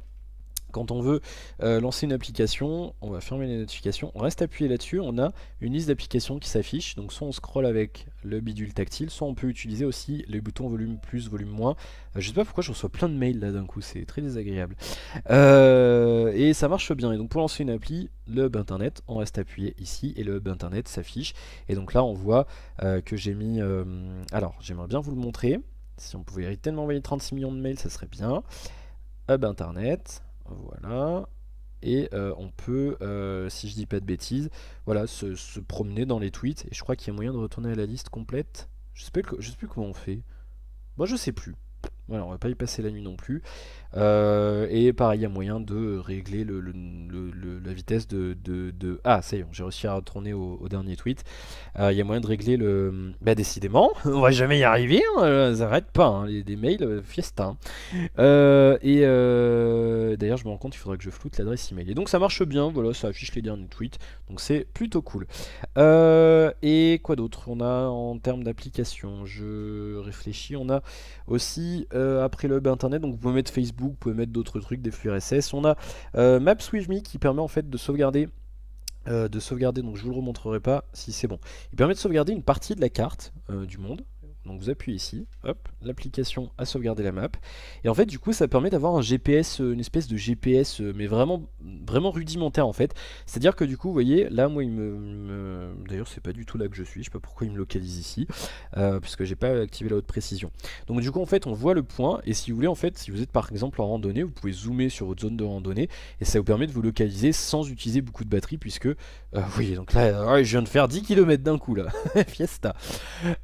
quand on veut lancer une application, on va fermer les notifications, on reste appuyé là-dessus, on a une liste d'applications qui s'affiche, donc soit on scrolle avec le bidule tactile, soit on peut utiliser aussi les boutons volume plus, volume moins. Je sais pas pourquoi je reçois plein de mails là d'un coup, c'est très désagréable. Et ça marche bien, et donc pour lancer une appli, le hub internet, on reste appuyé ici, et le hub internet s'affiche, et donc là on voit que j'ai mis... alors j'aimerais bien vous le montrer, si on pouvait tellement envoyer 36 millions de mails, ça serait bien. Hub internet... Voilà, et on peut, si je dis pas de bêtises, voilà, se promener dans les tweets, et je crois qu'il y a moyen de retourner à la liste complète. Je sais plus comment on fait. Moi je sais plus. Voilà, on va pas y passer la nuit non plus. Et pareil, il y a moyen de régler la vitesse Ah, ça y est, j'ai réussi à retourner au dernier tweet. Il y a moyen de régler le... Bah décidément, on va jamais y arriver, hein, ça arrête pas, hein, des mails, fiesta. Hein. D'ailleurs, je me rends compte qu'il faudrait que je floute l'adresse email. Et donc ça marche bien, voilà, ça affiche les derniers tweets, donc c'est plutôt cool. Et quoi d'autre on a en termes d'application? Je réfléchis, on a aussi, après le hub internet, donc vous pouvez mettre Facebook, vous pouvez mettre d'autres trucs, des flux RSS. On a Maps with Me qui permet en fait de sauvegarder. Donc je vous le remontrerai pas si c'est bon. Il permet de sauvegarder une partie de la carte du monde. Donc vous appuyez ici, hop, l'application a sauvegardé la map. Et en fait du coup ça permet d'avoir un GPS, une espèce de GPS, mais vraiment rudimentaire en fait. C'est-à-dire que du coup vous voyez, là moi d'ailleurs c'est pas du tout là que je suis, je sais pas pourquoi il me localise ici, puisque j'ai pas activé la haute précision. Donc du coup en fait on voit le point, et si vous voulez en fait, si vous êtes par exemple en randonnée, vous pouvez zoomer sur votre zone de randonnée, et ça vous permet de vous localiser sans utiliser beaucoup de batterie, puisque, oui donc là je viens de faire 10 km d'un coup là, fiesta.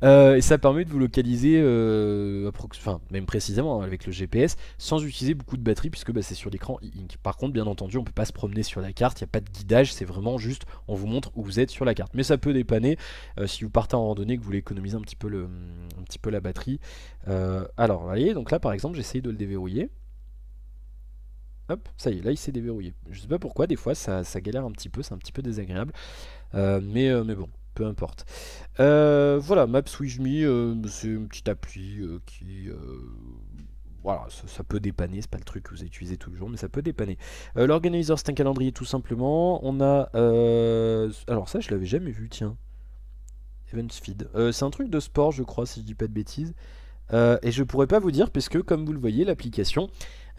Et ça permet de vous localiser, même précisément hein, avec le GPS, sans utiliser beaucoup de batterie, puisque bah, c'est sur l'écran e-ink. Par contre, bien entendu, on peut pas se promener sur la carte, il n'y a pas de guidage, c'est vraiment juste, on vous montre où vous êtes sur la carte. Mais ça peut dépanner si vous partez en randonnée, que vous voulez économiser un petit peu la batterie. Alors, vous voyez, donc là par exemple, j'essaye de le déverrouiller. Hop, ça y est, là il s'est déverrouillé. Je sais pas pourquoi, des fois ça galère un petit peu, c'est un petit peu désagréable. Mais bon, peu importe. Voilà, Maps with Me, c'est une petite appli qui... voilà, ça peut dépanner, c'est pas le truc que vous utilisez tous les jours, mais ça peut dépanner. L'organizer, c'est un calendrier tout simplement. On a... alors ça, je l'avais jamais vu, tiens. Events Feed. C'est un truc de sport, je crois, si je dis pas de bêtises. Et je pourrais pas vous dire, puisque comme vous le voyez, l'application...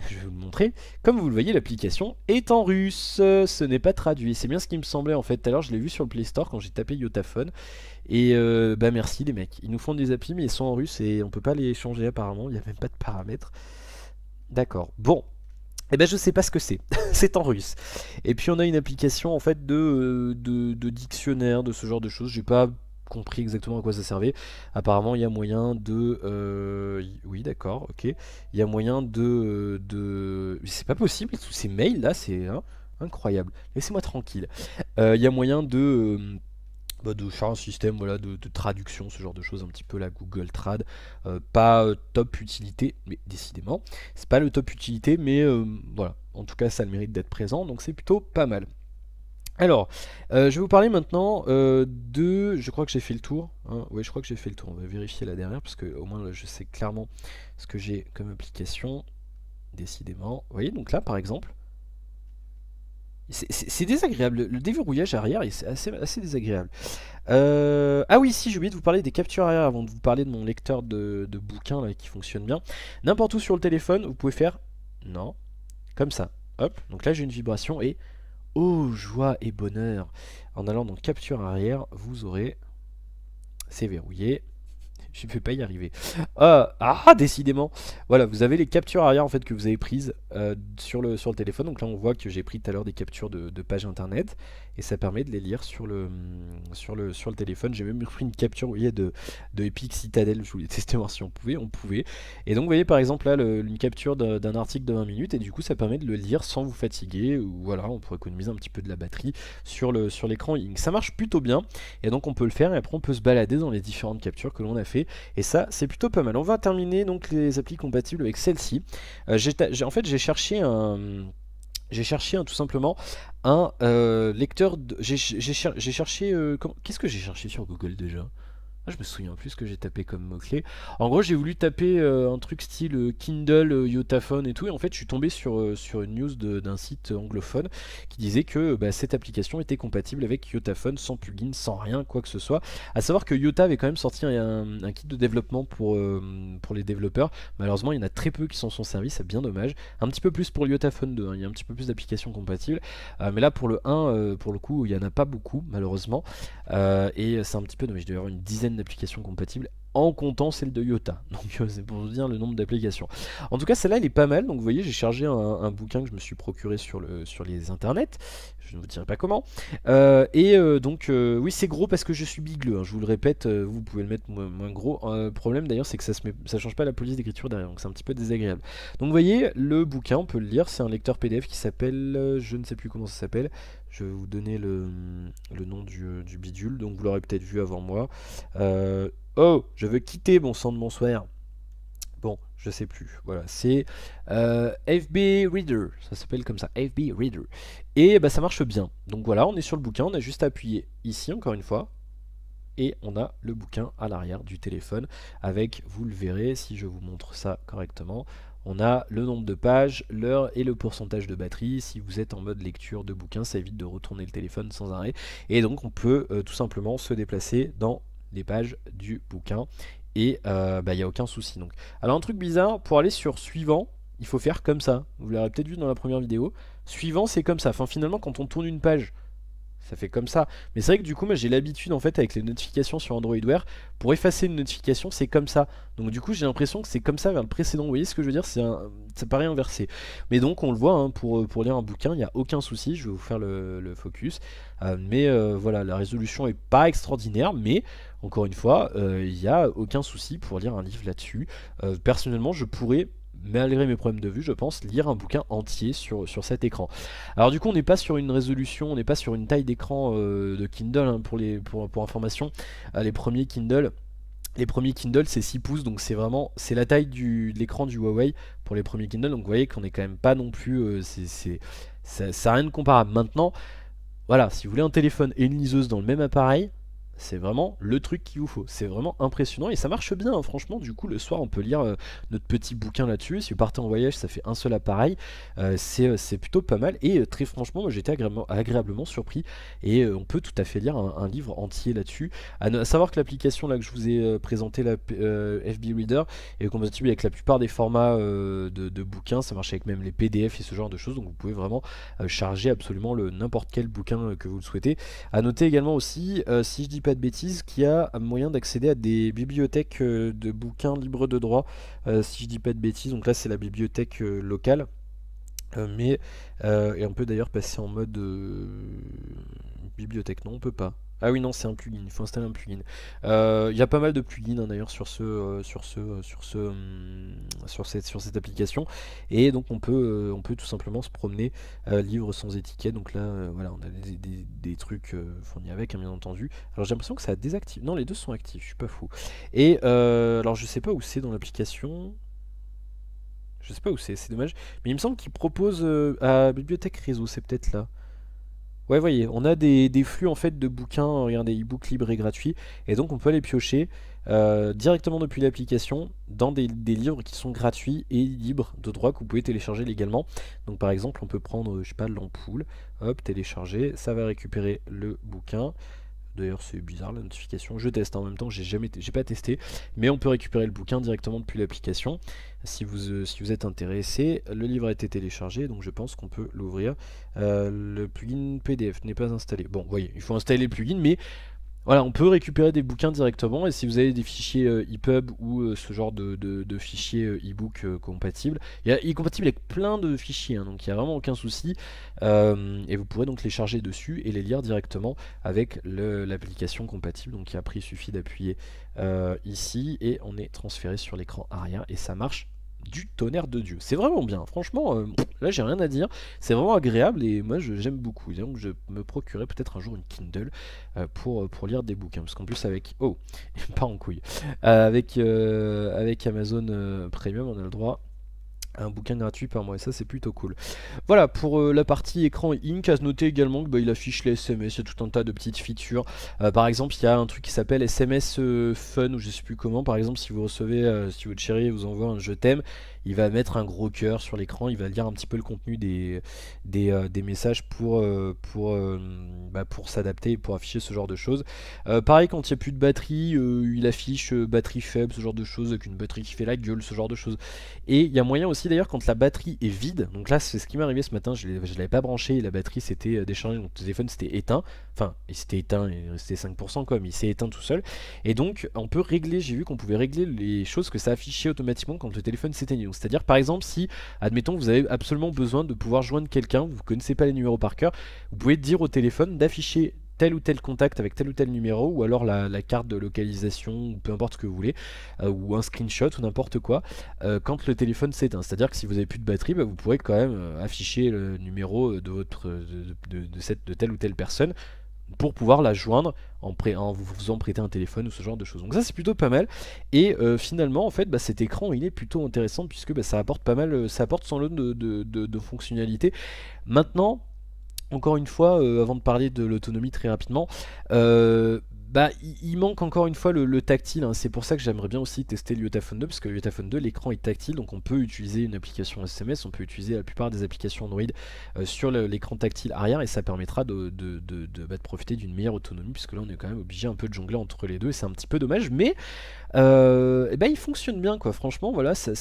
Je vais vous le montrer. Comme vous le voyez, l'application est en russe. Ce n'est pas traduit. C'est bien ce qui me semblait en fait. Tout à l'heure, je l'ai vu sur le Play Store quand j'ai tapé Yotaphone. Et bah merci les mecs. Ils nous font des applis, mais ils sont en russe et on peut pas les changer apparemment. Il n'y a même pas de paramètres. D'accord. Bon. Et ben je sais pas ce que c'est. C'est en russe. Et puis on a une application en fait de dictionnaire, de ce genre de choses. J'ai pas compris exactement à quoi ça servait. Apparemment, il y a moyen de... oui, d'accord, ok. Il y a moyen c'est pas possible, tous ces mails là, c'est incroyable. Laissez-moi tranquille. Il y a moyen de faire un système voilà, de traduction, ce genre de choses, un petit peu la Google Trad. Pas top utilité, mais décidément, c'est pas le top utilité, mais voilà. En tout cas, ça a le mérite d'être présent, donc c'est plutôt pas mal. Alors, je vais vous parler maintenant de... Je crois que j'ai fait le tour. Hein. Oui, je crois que j'ai fait le tour. On va vérifier là derrière, parce que au moins là, je sais clairement ce que j'ai comme application. Décidément. Vous voyez, donc là, par exemple, c'est désagréable. Le déverrouillage arrière, c'est assez désagréable. Ah oui, si, j'ai oublié de vous parler des captures arrière avant de vous parler de mon lecteur de bouquins là, qui fonctionne bien. N'importe où sur le téléphone, vous pouvez faire... Non, comme ça. Hop, donc là j'ai une vibration et... Oh, joie et bonheur. En allant dans capture arrière, vous aurez... C'est verrouillé. Je ne vais pas y arriver. Décidément. Voilà, vous avez les captures arrière en fait que vous avez prises sur le téléphone. Donc là, on voit que j'ai pris tout à l'heure des captures de pages internet et ça permet de les lire sur le téléphone. J'ai même pris une capture, vous voyez, de Epic Citadel. Je voulais tester voir si on pouvait. Et donc, vous voyez par exemple là une capture d'un article de 20 minutes et du coup, ça permet de le lire sans vous fatiguer. Ou voilà, on pourrait économiser un petit peu de la batterie sur l'écran. Ça marche plutôt bien et donc on peut le faire et après on peut se balader dans les différentes captures que l'on a fait. Et ça, c'est plutôt pas mal. On va terminer donc les applis compatibles avec celle-ci. En fait, j'ai cherché tout simplement un lecteur. J'ai cherché. Qu'est-ce que j'ai cherché sur Google déjà? Ah, je me souviens plus ce que j'ai tapé comme mot-clé. En gros, j'ai voulu taper un truc style Kindle, Yotaphone et tout. Et en fait, je suis tombé sur une news d'un site anglophone qui disait que bah, cette application était compatible avec Yotaphone sans plugin, sans rien, quoi que ce soit. À savoir que Yota avait quand même sorti un kit de développement pour les développeurs. Malheureusement, il y en a très peu qui s'en sont servis, c'est bien dommage. Un petit peu plus pour le Yotaphone 2, hein, il y a un petit peu plus d'applications compatibles. Mais là, pour le 1, pour le coup, il n'y en a pas beaucoup, malheureusement. Et c'est un petit peu dommage, il doit y avoir une dizaine d'applications compatibles en comptant celle de Yota. Donc c'est pour vous dire le nombre d'applications. En tout cas, celle-là, elle est pas mal. Donc vous voyez, j'ai chargé un bouquin que je me suis procuré sur les internets. Je ne vous dirai pas comment. Oui, c'est gros parce que je suis bigleux. Hein, je vous le répète, vous pouvez le mettre moins gros. Problème d'ailleurs, c'est que ça change pas la police d'écriture derrière. Donc c'est un petit peu désagréable. Donc vous voyez, le bouquin, on peut le lire. C'est un lecteur PDF qui s'appelle... je ne sais plus comment ça s'appelle. Je vais vous donner le nom du bidule, donc vous l'aurez peut-être vu avant moi. Oh, je veux quitter mon sang de bonsoir. Bon, je sais plus. Voilà, c'est FB Reader. Ça s'appelle comme ça, FB Reader. Et bah ça marche bien. Donc voilà, on est sur le bouquin, on a juste à appuyer ici encore une fois. Et on a le bouquin à l'arrière du téléphone avec, vous le verrez si je vous montre ça correctement, on a le nombre de pages, l'heure et le pourcentage de batterie. Si vous êtes en mode lecture de bouquin, ça évite de retourner le téléphone sans arrêt. Et donc on peut tout simplement se déplacer dans les pages du bouquin et il n'y a aucun souci. Donc. Alors un truc bizarre, pour aller sur suivant, il faut faire comme ça. Vous l'aurez peut-être vu dans la première vidéo. Suivant, c'est comme ça. Enfin finalement, quand on tourne une page, ça fait comme ça. Mais c'est vrai que du coup, moi j'ai l'habitude en fait avec les notifications sur Android Wear, pour effacer une notification, c'est comme ça. Donc du coup, j'ai l'impression que c'est comme ça vers le précédent. Vous voyez ce que je veux dire? Ça paraît inversé. Mais donc, on le voit, hein, pour lire un bouquin, il n'y a aucun souci. Je vais vous faire le focus. Voilà, la résolution est pas extraordinaire, mais encore une fois, il n'y a aucun souci pour lire un livre là-dessus. Personnellement, je pourrais, malgré mes problèmes de vue, je pense, lire un bouquin entier sur cet écran. Alors du coup, on n'est pas sur une résolution, on n'est pas sur une taille d'écran de Kindle, hein, pour information. Les premiers Kindle c'est 6 pouces, donc c'est la taille de l'écran du Huawei pour les premiers Kindle, donc vous voyez qu'on est quand même pas non plus, ça a rien de comparable. Maintenant, voilà, si vous voulez un téléphone et une liseuse dans le même appareil, c'est vraiment le truc qu'il vous faut. C'est vraiment impressionnant et ça marche bien, hein, franchement. Du coup, le soir, on peut lire notre petit bouquin là-dessus. Si vous partez en voyage, ça fait un seul appareil. C'est plutôt pas mal. Et très franchement, moi j'étais agréablement surpris. Et on peut tout à fait lire un livre entier là-dessus. À savoir que l'application là que je vous ai présenté, la FB Reader, est compatible avec la plupart des formats de bouquins. Ça marche avec même les PDF et ce genre de choses. Donc vous pouvez vraiment charger absolument n'importe quel bouquin que vous le souhaitez. À noter également aussi, si je dis pas de bêtises, qu'il y a moyen d'accéder à des bibliothèques de bouquins libres de droit, si je dis pas de bêtises. Donc là, c'est la bibliothèque locale. Et on peut d'ailleurs passer en mode bibliothèque. Non, on peut pas. Ah oui, non, c'est un plugin. Il faut installer un plugin. Il y a pas mal de plugins, hein, d'ailleurs sur cette application. Et donc on peut tout simplement se promener livre sans étiquette. Donc là, voilà, on a des trucs fournis avec, hein, bien entendu. Alors j'ai l'impression que ça désactive. Non, les deux sont actifs. Je suis pas fou. Et alors je sais pas où c'est dans l'application. Je sais pas où c'est dommage. Mais il me semble qu'il propose à Bibliothèque Réseau, c'est peut-être là. Ouais, voyez, on a des flux en fait de bouquins, regardez, e-book libres et gratuits, et donc on peut les piocher directement depuis l'application dans des livres qui sont gratuits et libres de droit que vous pouvez télécharger légalement. Donc par exemple, on peut prendre, je sais pas, l'ampoule, hop, télécharger, ça va récupérer le bouquin. D'ailleurs, c'est bizarre la notification. Je teste en même temps, j'ai pas testé, mais on peut récupérer le bouquin directement depuis l'application. Si vous êtes intéressé, le livre a été téléchargé, donc je pense qu'on peut l'ouvrir. Le plugin PDF n'est pas installé. Bon, vous voyez, il faut installer le plugin, mais voilà, on peut récupérer des bouquins directement et si vous avez des fichiers EPUB ou ce genre de fichiers e-book compatibles, il est compatible avec plein de fichiers, hein, donc il n'y a vraiment aucun souci. Et vous pourrez donc les charger dessus et les lire directement avec l'application compatible. Donc après il suffit d'appuyer ici et on est transféré sur l'écran arrière et ça marche du tonnerre de Dieu. C'est vraiment bien, franchement, là j'ai rien à dire, c'est vraiment agréable et moi j'aime beaucoup. Et donc je me procurerai peut-être un jour une Kindle pour lire des bouquins, parce qu'en plus avec... Oh, pas en couille. Avec Amazon Premium on a le droit à un bouquin gratuit par mois et ça c'est plutôt cool. Voilà pour la partie écran Ink. À se noter également que il affiche les SMS, il y a tout un tas de petites features. Par exemple, il y a un truc qui s'appelle SMS Fun ou je sais plus comment. Par exemple, si vous recevez, si votre chérie vous envoie un je t'aime, il va mettre un gros cœur sur l'écran, il va lire un petit peu le contenu des messages pour s'adapter et pour afficher ce genre de choses. Pareil, quand il n'y a plus de batterie, il affiche batterie faible, ce genre de choses, avec une batterie qui fait la gueule, ce genre de choses. Et il y a moyen aussi d'ailleurs quand la batterie est vide, donc là c'est ce qui m'est arrivé ce matin, je ne l'avais pas branché et la batterie s'était déchargée, donc le téléphone s'était éteint, enfin il s'était éteint, il restait 5% quoi, mais il s'est éteint tout seul. Et donc on peut régler, j'ai vu qu'on pouvait régler les choses que ça affichait automatiquement quand le téléphone s'éteignait. C'est-à-dire par exemple si, admettons vous avez absolument besoin de pouvoir joindre quelqu'un, vous ne connaissez pas les numéros par cœur, vous pouvez dire au téléphone d'afficher tel ou tel contact avec tel ou tel numéro, ou alors la carte de localisation, ou peu importe ce que vous voulez, ou un screenshot, ou n'importe quoi, quand le téléphone s'éteint. C'est-à-dire que si vous n'avez plus de batterie, vous pourrez quand même afficher le numéro de telle ou telle personne, pour pouvoir la joindre en vous faisant prêter un téléphone ou ce genre de choses. Donc ça c'est plutôt pas mal. Et finalement en fait cet écran il est plutôt intéressant puisque ça apporte pas mal, ça apporte son lot de fonctionnalités. Maintenant, encore une fois, avant de parler de l'autonomie très rapidement, il manque encore une fois le tactile, hein. C'est pour ça que j'aimerais bien aussi tester le Yotaphone 2, parce que le Yotaphone 2, l'écran est tactile, donc on peut utiliser une application SMS, on peut utiliser la plupart des applications Android sur l'écran tactile arrière, et ça permettra de profiter d'une meilleure autonomie, puisque là on est quand même obligé un peu de jongler entre les deux, et c'est un petit peu dommage, mais il fonctionne bien quoi, franchement voilà, ça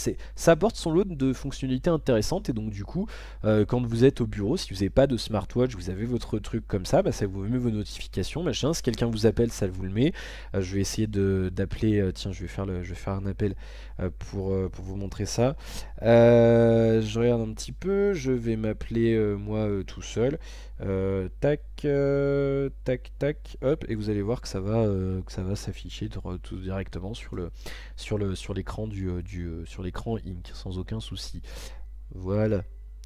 apporte son lot de fonctionnalités intéressantes et donc du coup quand vous êtes au bureau, si vous n'avez pas de smartwatch, vous avez votre truc comme ça, ça vous met vos notifications machin, si quelqu'un vous appelle ça vous le met. Je vais essayer d'appeler, tiens je vais faire un appel pour vous montrer ça. Je regarde un petit peu, je vais m'appeler moi tout seul. Tac, tac, tac, hop, et vous allez voir que ça va s'afficher tout directement sur l'écran sur l'écran Ink sans aucun souci. Voilà.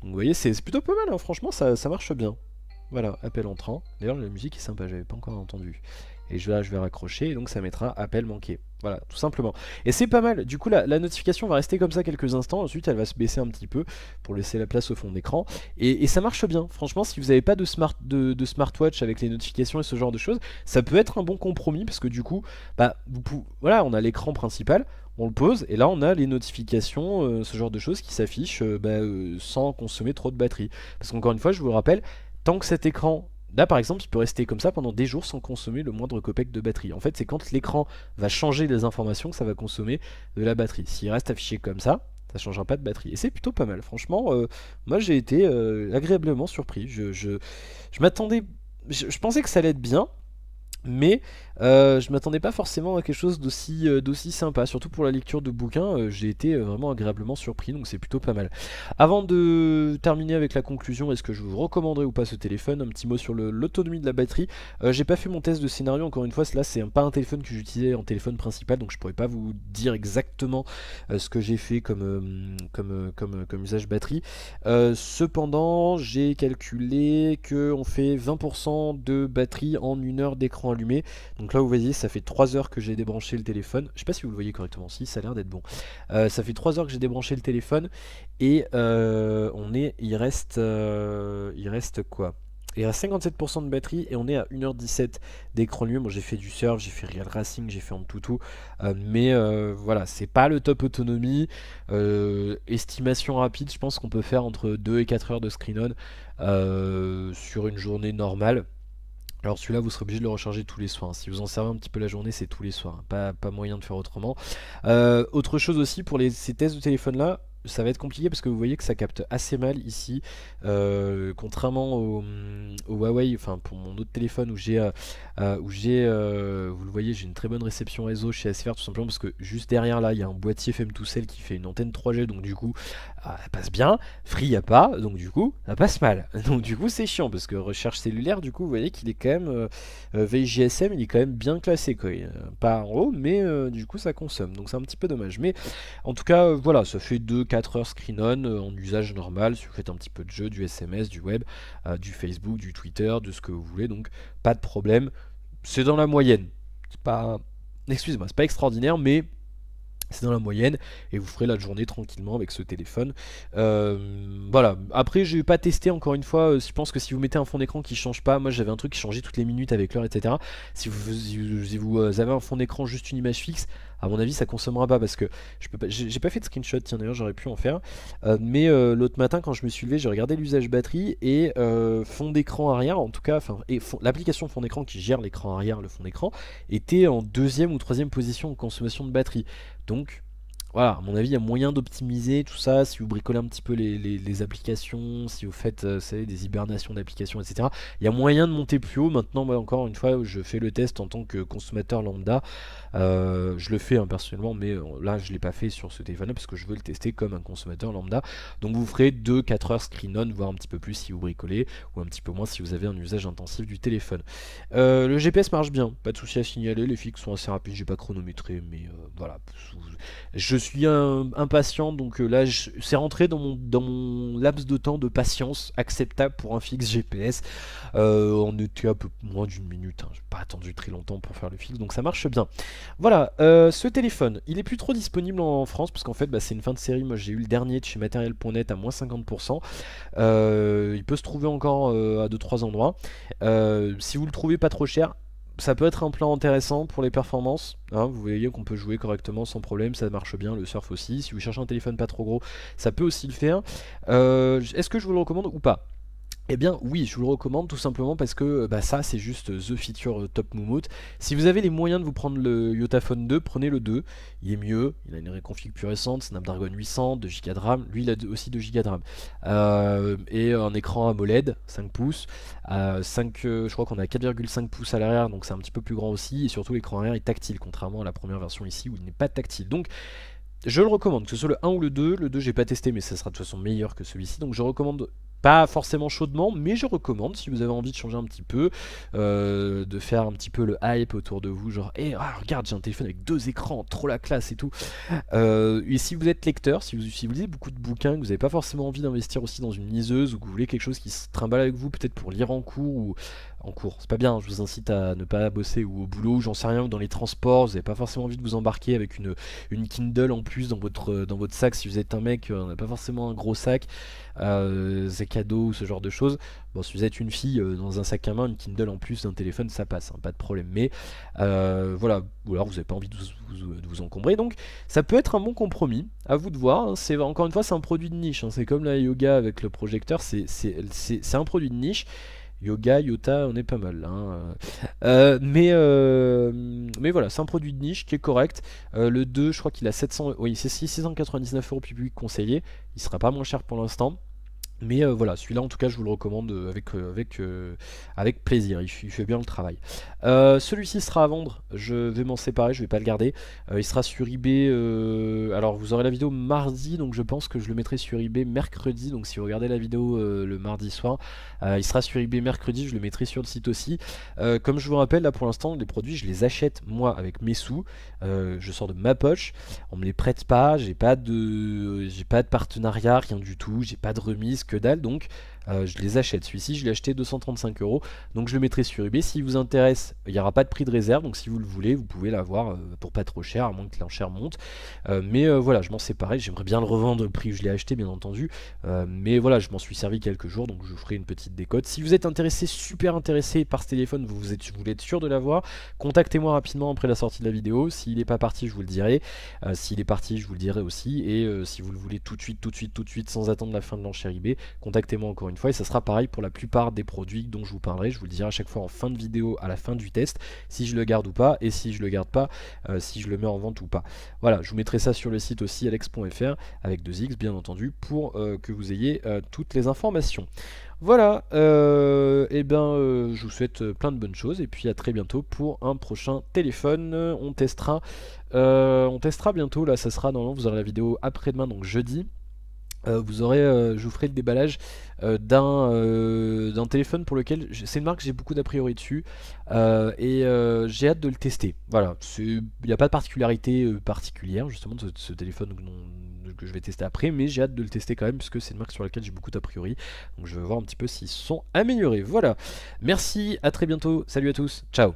Donc, vous voyez, c'est plutôt pas mal, hein. Franchement, ça marche bien. Voilà, appel entrant. D'ailleurs, la musique est sympa, j'avais pas encore entendu. Et je vais raccrocher, et donc ça mettra appel manqué. Voilà, tout simplement. Et c'est pas mal. Du coup, la notification va rester comme ça quelques instants. Ensuite, elle va se baisser un petit peu pour laisser la place au fond d'écran. Et ça marche bien. Franchement, si vous n'avez pas de smartwatch avec les notifications et ce genre de choses, ça peut être un bon compromis parce que du coup, voilà, on a l'écran principal. On le pose et là on a les notifications, ce genre de choses qui s'affichent sans consommer trop de batterie. Parce qu'encore une fois, je vous le rappelle, tant que cet écran, là par exemple, il peut rester comme ça pendant des jours sans consommer le moindre copec de batterie. En fait, c'est quand l'écran va changer les informations que ça va consommer de la batterie. S'il reste affiché comme ça ne changera pas de batterie. Et c'est plutôt pas mal. Franchement, moi j'ai été agréablement surpris. Je m'attendais, je pensais que ça allait être bien. Mais je m'attendais pas forcément à quelque chose d'aussi sympa, surtout pour la lecture de bouquins, j'ai été vraiment agréablement surpris, donc c'est plutôt pas mal. Avant de terminer avec la conclusion, est-ce que je vous recommanderais ou pas ce téléphone, un petit mot sur l'autonomie de la batterie. J'ai pas fait mon test de scénario, encore une fois, là c'est pas un téléphone que j'utilisais en téléphone principal, donc je pourrais pas vous dire exactement ce que j'ai fait comme usage batterie. Cependant, j'ai calculé qu'on fait 20% de batterie en 1 heure d'écran allumé. Donc là vous voyez ça fait 3 heures que j'ai débranché le téléphone. Je sais pas si vous le voyez correctement, si ça a l'air d'être bon. Ça fait 3 heures que j'ai débranché le téléphone et il reste quoi, Il reste 57% de batterie et on est à 1h17 d'écran lui. Moi j'ai fait du surf, j'ai fait real racing, j'ai fait Antutu. Mais voilà, c'est pas le top autonomie. Estimation rapide, je pense qu'on peut faire entre 2 et 4 heures de screen on sur une journée normale. Alors celui-là, vous serez obligé de le recharger tous les soirs, hein. Si vous en servez un petit peu la journée, c'est tous les soirs, hein. Pas moyen de faire autrement. Autre chose aussi pour ces tests de téléphone là, ça va être compliqué parce que vous voyez que ça capte assez mal ici, contrairement au Huawei, enfin pour mon autre téléphone vous le voyez, j'ai une très bonne réception réseau chez SFR tout simplement parce que juste derrière là, il y a un boîtier FM2Cell qui fait une antenne 3G, donc du coup, elle passe bien. Free y a pas, donc du coup, ça passe mal. Donc du coup, c'est chiant parce que recherche cellulaire, du coup, vous voyez qu'il est quand même VGSM, il est quand même bien classé quoi. Pas en haut, mais du coup, ça consomme. Donc c'est un petit peu dommage. Mais en tout cas, voilà, ça fait 2-4 heures screen on en usage normal. Si vous faites un petit peu de jeu, du SMS, du web, du Facebook, du Twitter, de ce que vous voulez, donc pas de problème. C'est dans la moyenne. C'est pas, excusez-moi, c'est pas extraordinaire, mais c'est dans la moyenne et vous ferez la journée tranquillement avec ce téléphone. Voilà. Après, j'ai pas testé encore une fois. Je pense que si vous mettez un fond d'écran qui change pas, moi j'avais un truc qui changeait toutes les minutes avec l'heure, etc. Si vous avez un fond d'écran juste une image fixe, à mon avis, ça consommera pas parce que je peux pas. J'ai pas fait de screenshot. Tiens, d'ailleurs, j'aurais pu en faire. Mais l'autre matin, quand je me suis levé, j'ai regardé l'usage batterie et fond d'écran arrière, en tout cas, enfin, et l'application fond d'écran qui gère l'écran arrière, le fond d'écran, était en deuxième ou troisième position en consommation de batterie. Donc, voilà, à mon avis, il y a moyen d'optimiser tout ça. Si vous bricolez un petit peu les applications, si vous faites vous savez, des hibernations d'applications, etc., il y a moyen de monter plus haut. Maintenant, moi, encore une fois, je fais le test en tant que consommateur lambda. Je le fais hein, personnellement, mais là, je ne l'ai pas fait sur ce téléphone-là parce que je veux le tester comme un consommateur lambda. Donc, vous ferez 2-4 heures screen on, voire un petit peu plus si vous bricolez, ou un petit peu moins si vous avez un usage intensif du téléphone. Le GPS marche bien, pas de souci à signaler. Les fixes sont assez rapides, j'ai pas chronométré, mais voilà. Je suis impatient, donc là c'est rentré dans mon laps de temps de patience acceptable pour un fixe GPS. On était à peu moins d'une minute, hein. J'ai pas attendu très longtemps pour faire le fixe, donc ça marche bien. Voilà, ce téléphone, il est plus trop disponible en France parce qu'en fait c'est une fin de série. Moi j'ai eu le dernier de chez matériel.net à moins 50%. Il peut se trouver encore à 2-3 endroits. Si vous le trouvez pas trop cher, ça peut être un plan intéressant pour les performances, hein. Vous voyez qu'on peut jouer correctement sans problème, ça marche bien, le surf aussi. Si vous cherchez un téléphone pas trop gros, ça peut aussi le faire. Est-ce que je vous le recommande ou pas? Eh bien oui, je vous le recommande tout simplement parce que ça c'est juste the feature top moumoute. Si vous avez les moyens de vous prendre le Yotaphone 2, prenez le 2. Il est mieux, il a une reconfig plus récente, Snapdragon 800, 2 Go de RAM. Lui il a aussi 2 Go de RAM. Et un écran AMOLED, 5 pouces. Je crois qu'on a 4,5 pouces à l'arrière, donc c'est un petit peu plus grand aussi. Et surtout l'écran arrière est tactile, contrairement à la première version ici où il n'est pas tactile. Donc je le recommande, que ce soit le 1 ou le 2. Le 2 j'ai pas testé mais ça sera de toute façon meilleur que celui-ci. Donc je recommande pas forcément chaudement, mais je recommande si vous avez envie de changer un petit peu, de faire un petit peu le hype autour de vous, genre regarde j'ai un téléphone avec 2 écrans, trop la classe et tout. Et si vous êtes lecteur, si vous lisez beaucoup de bouquins, que vous n'avez pas forcément envie d'investir aussi dans une liseuse, ou que vous voulez quelque chose qui se trimballe avec vous, peut-être pour lire en cours, ou en cours, c'est pas bien, je vous incite à ne pas bosser ou au boulot, ou j'en sais rien, ou dans les transports, vous n'avez pas forcément envie de vous embarquer avec une Kindle en plus dans votre sac. Si vous êtes un mec, on n'a pas forcément un gros sac, c'est cadeau ou ce genre de choses. Bon, si vous êtes une fille, dans un sac à main, une Kindle en plus d'un téléphone, ça passe, hein, pas de problème. Mais voilà, ou alors vous n'avez pas envie de vous encombrer, donc ça peut être un bon compromis, à vous de voir, hein. Encore une fois, c'est un produit de niche, hein. C'est comme la Yoga avec le projecteur, c'est un produit de niche. Yoga, Yota, on est pas mal, hein. Mais voilà, c'est un produit de niche qui est correct. Le 2, je crois qu'il a 700, oui, c'est 699 € public conseillé. Il sera pas moins cher pour l'instant. Mais voilà, celui-là en tout cas je vous le recommande avec plaisir, il fait bien le travail. Celui-ci sera à vendre, je vais m'en séparer, je vais pas le garder. Il sera sur eBay, alors vous aurez la vidéo mardi, donc je pense que je le mettrai sur eBay mercredi. Donc si vous regardez la vidéo le mardi soir, il sera sur eBay mercredi, je le mettrai sur le site aussi. Comme je vous rappelle, là pour l'instant les produits je les achète moi avec mes sous, je sors de ma poche, on me les prête pas, j'ai pas de partenariat, rien du tout, j'ai pas de remise, que dalle. Donc je les achète. Celui-ci je l'ai acheté 235 euros, donc je le mettrai sur eBay. S'il vous intéresse, il n'y aura pas de prix de réserve, donc si vous le voulez vous pouvez l'avoir pour pas trop cher, à moins que l'enchère monte. Mais voilà, je m'en séparais, j'aimerais bien le revendre au prix où je l'ai acheté bien entendu, mais voilà, je m'en suis servi quelques jours, donc je vous ferai une petite décote. Si vous êtes intéressé, super intéressé par ce téléphone, vous voulez être sûr de l'avoir, contactez-moi rapidement après la sortie de la vidéo. S'il n'est pas parti, je vous le dirai. S'il est parti, je vous le dirai aussi. Et si vous le voulez tout de suite, sans attendre la fin de l'enchère eBay, contactez-moi encore une fois. Et ça sera pareil pour la plupart des produits dont je vous parlerai. Je vous le dirai à chaque fois en fin de vidéo, à la fin du test, si je le garde ou pas, et si je le garde pas, si je le mets en vente ou pas. Voilà, je vous mettrai ça sur le site aussi, alex.fr, avec 2x bien entendu, pour que vous ayez toutes les informations. Voilà, je vous souhaite plein de bonnes choses et puis à très bientôt pour un prochain téléphone. On testera bientôt, là ça sera normalement, vous aurez la vidéo après-demain, donc jeudi. Je vous ferai le déballage d'un téléphone pour lequel c'est une marque que j'ai beaucoup d'a priori dessus, j'ai hâte de le tester. Voilà, il n'y a pas de particularité particulière justement de ce téléphone que je vais tester après, mais j'ai hâte de le tester quand même puisque c'est une marque sur laquelle j'ai beaucoup d'a priori, donc je vais voir un petit peu s'ils sont améliorés. Voilà, merci, à très bientôt, salut à tous, ciao.